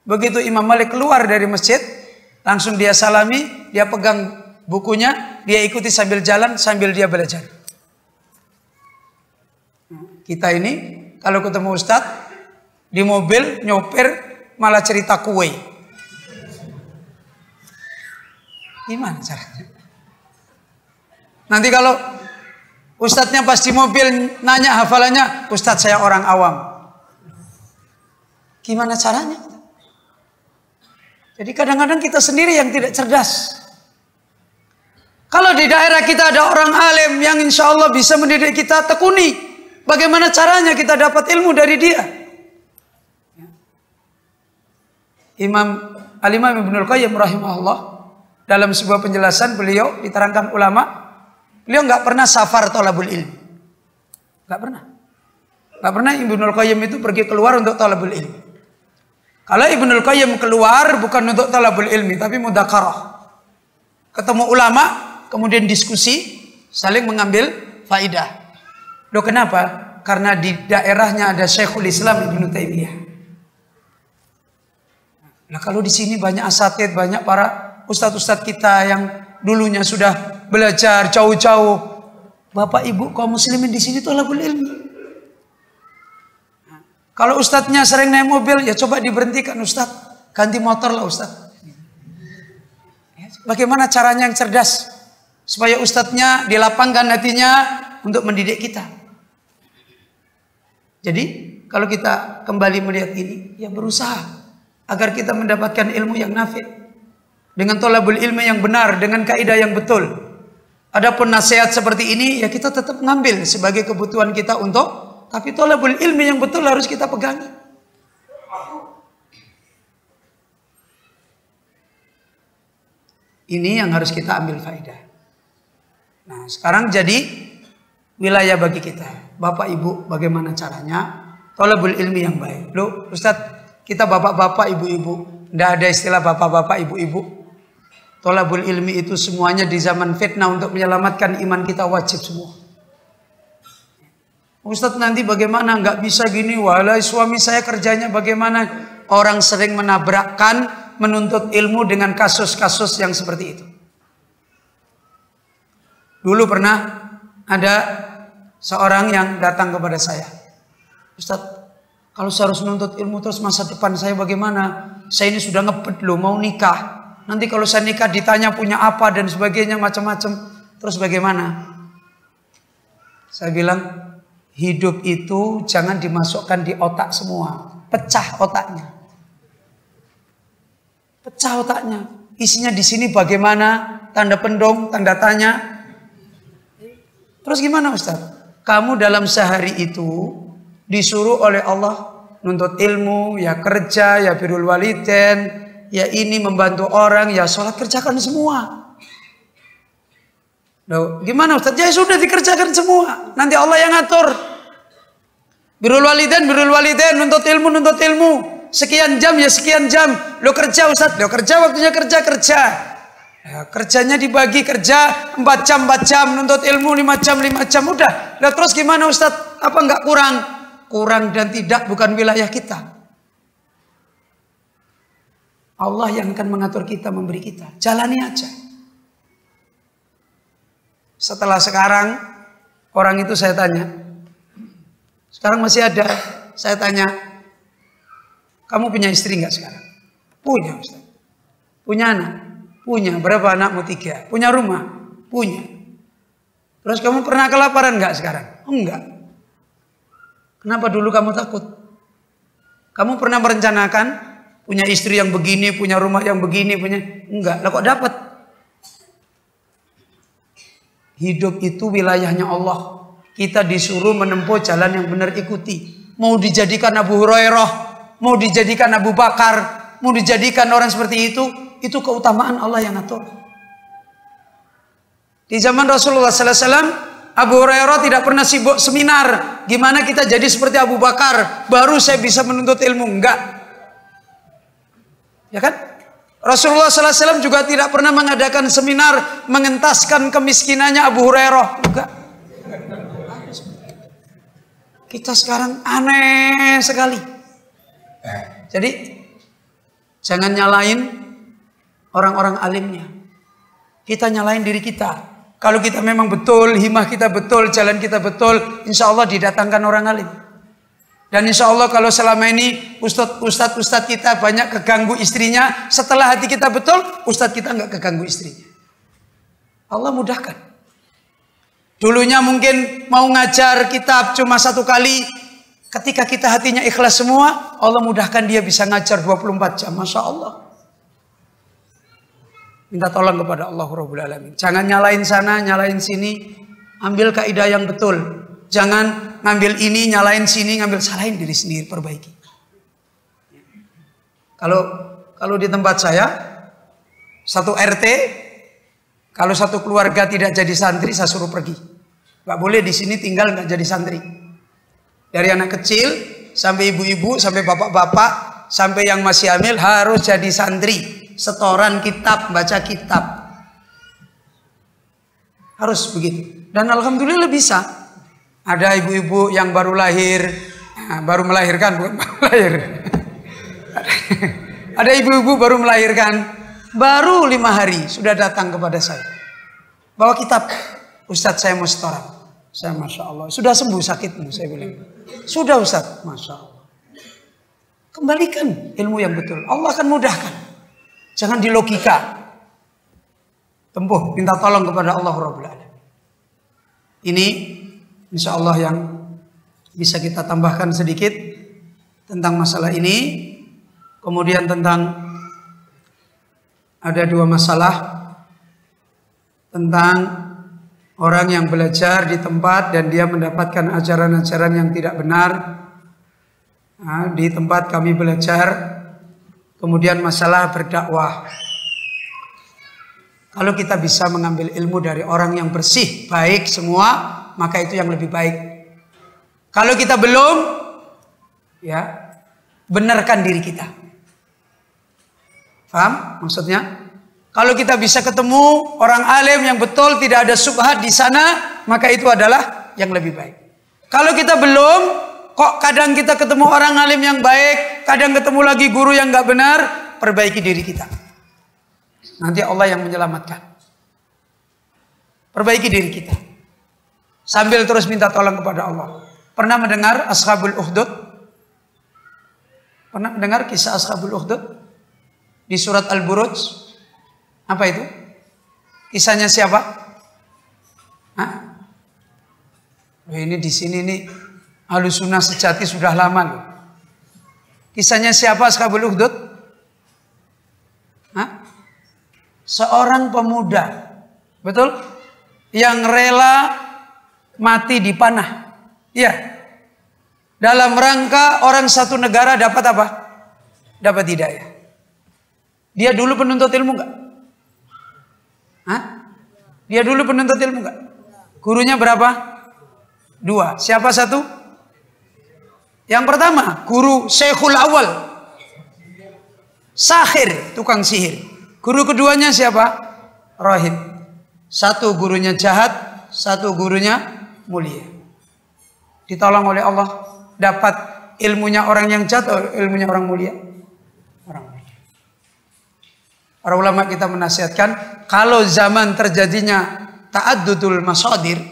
Begitu Imam Malik keluar dari masjid, langsung dia salami, dia pegang bukunya, dia ikuti sambil jalan, sambil dia belajar. Kita ini kalau ketemu ustadz di mobil nyopir malah cerita kue. Gimana caranya? Nanti kalau ustadznya pas di mobil nanya hafalannya, ustadz saya orang awam. Gimana caranya? Jadi kadang-kadang kita sendiri yang tidak cerdas. Kalau di daerah kita ada orang alim yang insya Allah bisa mendidik kita, tekuni. Bagaimana caranya kita dapat ilmu dari dia? Imam Al-Imam Ibnul Qayyim rahimahullah, dalam sebuah penjelasan beliau diterangkan ulama, beliau nggak pernah safar thalabul ilmi. Nggak pernah. Nggak pernah Ibnul Qayyim itu pergi keluar untuk thalabul ilmi. Kalau Ibnul Qayyim keluar bukan untuk thalabul ilmi, tapi mudzakarah. Ketemu ulama, kemudian diskusi, saling mengambil faidah. Loh kenapa? Karena di daerahnya ada Syekhul Islam Ibnu Taimiyah. Nah kalau di sini banyak asatidz, banyak para ustadz-ustadz kita yang dulunya sudah belajar jauh-jauh. Bapak ibu kaum muslimin di sini thalabul ilmi. Kalau ustadznya sering naik mobil, ya coba diberhentikan ustadz, ganti motor lah ustadz. Bagaimana caranya yang cerdas supaya ustadznya dilapangkan hatinya untuk mendidik kita? Jadi kalau kita kembali melihat ini, ya berusaha agar kita mendapatkan ilmu yang nafi dengan thalabul ilmi yang benar, dengan kaidah yang betul. Adapun nasihat seperti ini, ya kita tetap ngambil sebagai kebutuhan kita untuk. Tapi thalabul ilmi yang betul harus kita pegangi. Ini yang harus kita ambil faedah. Nah, sekarang jadi wilayah bagi kita. Bapak Ibu, bagaimana caranya thalabul ilmi yang baik? Loh, Ustadz, kita bapak-bapak, ibu-ibu. Tidak ada istilah bapak-bapak, ibu-ibu. Thalabul ilmi itu semuanya di zaman fitnah untuk menyelamatkan iman kita wajib semua. Ustadz nanti bagaimana, nggak bisa gini, walai suami saya kerjanya bagaimana? Orang sering menabrakkan menuntut ilmu dengan kasus-kasus yang seperti itu. Dulu pernah ada seorang yang datang kepada saya, Ustadz, kalau saya harus menuntut ilmu terus masa depan saya bagaimana? Saya ini sudah ngebet loh, mau nikah. Nanti kalau saya nikah ditanya punya apa dan sebagainya macam-macam. Terus bagaimana? Saya bilang, hidup itu jangan dimasukkan di otak semua. Pecah otaknya. Pecah otaknya. Isinya di sini bagaimana? Tanda pendong, tanda tanya. Terus gimana Ustaz? Kamu dalam sehari itu disuruh oleh Allah nuntut ilmu, ya kerja, ya birrul walidain, ya ini membantu orang, ya sholat, kerjakan semua. Loh, gimana Ustaz? Ya sudah dikerjakan semua. Nanti Allah yang ngatur. Birrul walidain, nuntut ilmu. Sekian jam ya sekian jam. Lo kerja Ustaz, lo kerja waktunya kerja. Ya, kerjanya dibagi kerja 4 jam, nuntut ilmu 5 jam udah. Lah terus gimana Ustaz? Apa enggak kurang? Kurang dan tidak bukan wilayah kita. Allah yang akan mengatur kita, memberi kita. Jalani aja. Setelah sekarang, orang itu saya tanya. Sekarang masih ada. Saya tanya, kamu punya istri nggak sekarang? Punya Ustaz. Punya anak? Punya. Berapa anakmu? 3. Punya rumah? Punya. Terus kamu pernah kelaparan nggak sekarang? Enggak. Kenapa dulu kamu takut? Kamu pernah merencanakan punya istri yang begini, punya rumah yang begini, punya? Enggak. Lah kok dapat? Hidup itu wilayahnya Allah. Kita disuruh menempuh jalan yang benar, ikuti. Mau dijadikan Abu Hurairah, mau dijadikan Abu Bakar, mau dijadikan orang seperti itu keutamaan Allah yang atur. Di zaman Rasulullah SAW, Abu Hurairah tidak pernah sibuk seminar. Gimana kita jadi seperti Abu Bakar, baru saya bisa menuntut ilmu. Enggak. Ya kan? Rasulullah SAW juga tidak pernah mengadakan seminar mengentaskan kemiskinannya Abu Hurairah. Enggak. Kita sekarang aneh sekali. Jadi jangan nyalain orang-orang alimnya. Kita nyalain diri kita. Kalau kita memang betul, himah kita betul, jalan kita betul, insya Allah didatangkan orang alim. Dan insya Allah kalau selama ini ustadz kita banyak keganggu istrinya, setelah hati kita betul, ustadz kita nggak keganggu istrinya. Allah mudahkan. Dulunya mungkin mau ngajar kitab cuma 1 kali, ketika kita hatinya ikhlas semua, Allah mudahkan dia bisa ngajar 24 jam, masya Allah. Minta tolong kepada Allah Rabbul Alamin. Jangan nyalain sana, nyalain sini. Ambil kaidah yang betul. Jangan ngambil ini, nyalain sini, ngambil salahin diri sendiri, perbaiki. Kalau di tempat saya, satu RT, kalau satu keluarga tidak jadi santri, saya suruh pergi. Gak boleh di sini tinggal nggak jadi santri. Dari anak kecil sampai ibu-ibu, sampai bapak-bapak, sampai yang masih hamil harus jadi santri. Setoran kitab, baca kitab. Harus begitu. Dan alhamdulillah bisa. Ada ibu-ibu yang baru lahir, baru melahirkan, bukan baru lahir. Ada ibu-ibu baru melahirkan, baru 5 hari sudah datang kepada saya. Bawa kitab, Ustadz saya mau setoran. Saya Masya Allah, sudah sembuh sakitmu, saya bilang. Sudah Ustadz, Masya Allah. Kembalikan ilmu yang betul, Allah akan mudahkan. Jangan dilogika. Tempuh, minta tolong kepada Allah Rabbul Alamin. Ini insya Allah yang bisa kita tambahkan sedikit tentang masalah ini. Kemudian tentang ada 2 masalah tentang orang yang belajar di tempat dan dia mendapatkan ajaran-ajaran yang tidak benar. Di tempat kami belajar. Kemudian masalah berdakwah. Kalau kita bisa mengambil ilmu dari orang yang bersih, baik semua, maka itu yang lebih baik. Kalau kita belum, ya, benarkan diri kita. Paham maksudnya? Kalau kita bisa ketemu orang alim yang betul, tidak ada syubhat di sana, maka itu adalah yang lebih baik. Kalau kita belum, kok kadang kita ketemu orang alim yang baik, kadang ketemu lagi guru yang nggak benar, perbaiki diri kita. Nanti Allah yang menyelamatkan. Perbaiki diri kita. Sambil terus minta tolong kepada Allah. Pernah mendengar Ashabul Ukhdud? Pernah mendengar kisah Ashabul Ukhdud? Di surat Al-Buruj? Apa itu? Kisahnya siapa? Hah? Ini di sini nih Ahlussunnah sejati sudah lama loh. Kisahnya siapa Ashabul Ukhdud? Hah? Seorang pemuda, betul? Yang rela mati di panah. Iya. Dalam rangka orang satu negara dapat apa? Dapat hidayah. Dia dulu penuntut ilmu enggak? Hah? Dia dulu penuntut ilmu enggak? Gurunya berapa? 2. Siapa satu? Yang pertama, guru Syekhul Awal. Sahir, tukang sihir. Guru keduanya siapa? Rahib. Satu gurunya jahat, satu gurunya mulia. Ditolong oleh Allah, dapat ilmunya orang yang jahat atau ilmunya orang mulia? Orang mulia. Para ulama kita menasihatkan, kalau zaman terjadinya ta'addudul masadir,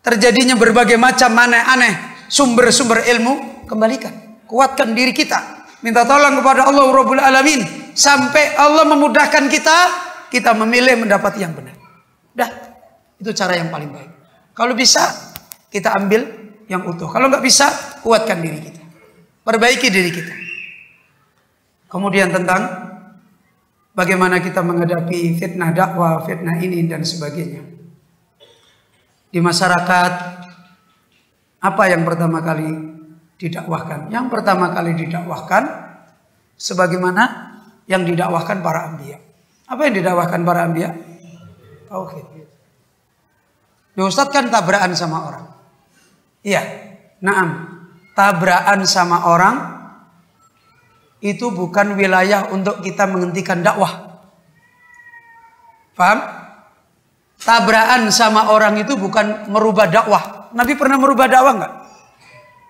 terjadinya berbagai macam aneh-aneh sumber-sumber ilmu, kembalikan, kuatkan diri kita. Minta tolong kepada Allah Rabbul Alamin sampai Allah memudahkan kita memilih mendapati yang benar. Dah, itu cara yang paling baik. Kalau bisa kita ambil yang utuh. Kalau nggak bisa, kuatkan diri kita. Perbaiki diri kita. Kemudian tentang bagaimana kita menghadapi fitnah dakwah, fitnah ini dan sebagainya. Di masyarakat, apa yang pertama kali didakwahkan? Yang pertama kali didakwahkan sebagaimana yang didakwahkan para anbiya. Apa yang didakwahkan para anbiya? Tauhid. Ya Ustaz kan tabrakan sama orang. Iya, naam. Tabrakan sama orang itu bukan wilayah untuk kita menghentikan dakwah. Paham? Tabrakan sama orang itu bukan merubah dakwah. Nabi pernah merubah dakwah enggak?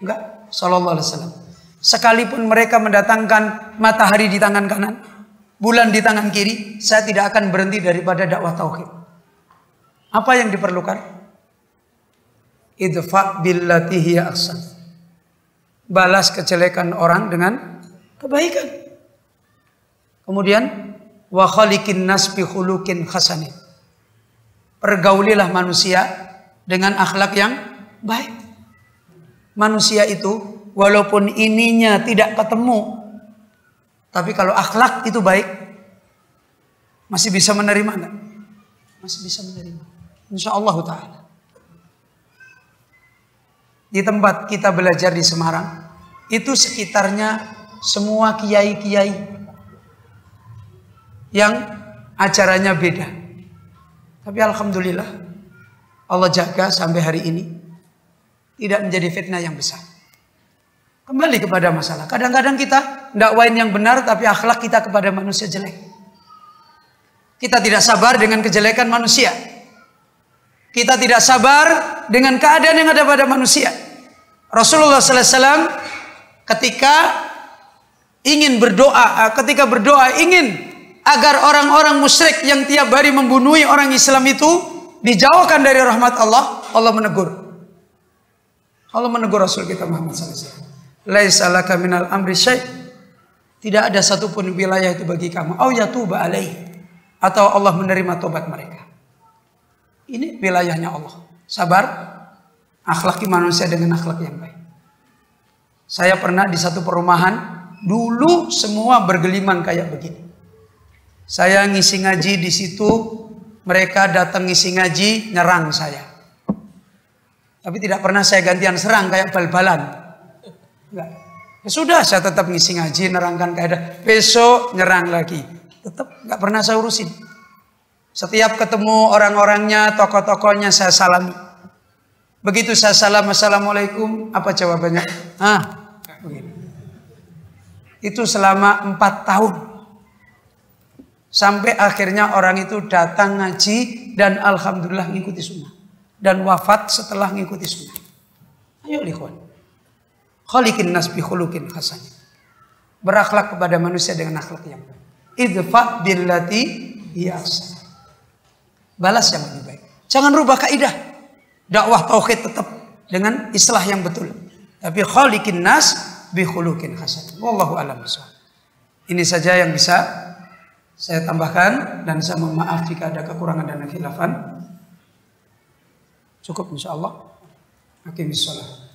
Enggak. Sallallahu alaihi wasallam. Sekalipun mereka mendatangkan matahari di tangan kanan, bulan di tangan kiri, saya tidak akan berhenti daripada dakwah tauhid. Apa yang diperlukan? Idfa billati hiya ahsan. Balas kejelekan orang dengan kebaikan. Kemudian wa khaliqin nas bi khuluqin hasanin. Pergaulilah manusia dengan akhlak yang baik. Manusia itu walaupun ininya tidak ketemu, tapi kalau akhlak itu baik, Masih bisa menerima enggak? Masih bisa menerima. Insyaallah taala. Di tempat kita belajar di Semarang, itu sekitarnya semua kiai-kiai yang acaranya beda. Tapi alhamdulillah Allah jaga sampai hari ini tidak menjadi fitnah yang besar. Kembali kepada masalah. Kadang-kadang kita dakwain yang benar tapi akhlak kita kepada manusia jelek. Kita tidak sabar dengan kejelekan manusia. Kita tidak sabar dengan keadaan yang ada pada manusia. Rasulullah SAW ketika berdoa ingin agar orang-orang musyrik yang tiap hari membunuhi orang Islam itu dijauhkan dari rahmat Allah, Allah menegur. Allah menegur Rasul kita Muhammad SAW. Laisa laka minal amri syai'. Tidak ada satupun wilayah itu bagi kamu. Au yatuba alaihi. Atau Allah menerima tobat mereka. Ini wilayahnya Allah. Sabar, akhlaki manusia dengan akhlak yang baik. Saya pernah di satu perumahan, dulu semua bergelimang kayak begini. Saya ngisi ngaji di situ, mereka datang ngisi ngaji, nyerang saya. Tapi tidak pernah saya gantian serang kayak bal-balan. Enggak. Ya sudah, saya tetap ngisi ngaji, nerangkan keadaan. Besok nyerang lagi. Tetap enggak pernah saya urusin. Setiap ketemu orang-orangnya, tokoh-tokohnya saya salami. Begitu saya salam, assalamualaikum, apa jawabannya? Begini. Itu selama 4 tahun. Sampai akhirnya orang itu datang ngaji dan alhamdulillah ngikuti sunnah. Dan wafat setelah ngikuti sunnah. Ayo ikhwan. Khaliqin nas bi khuluqin hasan. Berakhlak kepada manusia dengan akhlak yang baik. Idfa billati hiya ahsan. Balas yang lebih baik. Jangan rubah kaidah. Dakwah tauhid tetap dengan islah yang betul. Tapi khaliqin nas bi khuluqin hasan. Wallahu a'lam bishawab. Ini saja yang bisa saya tambahkan dan saya mohon maaf jika ada kekurangan dan khilafan. Cukup insyaallah. Aqimis shalah.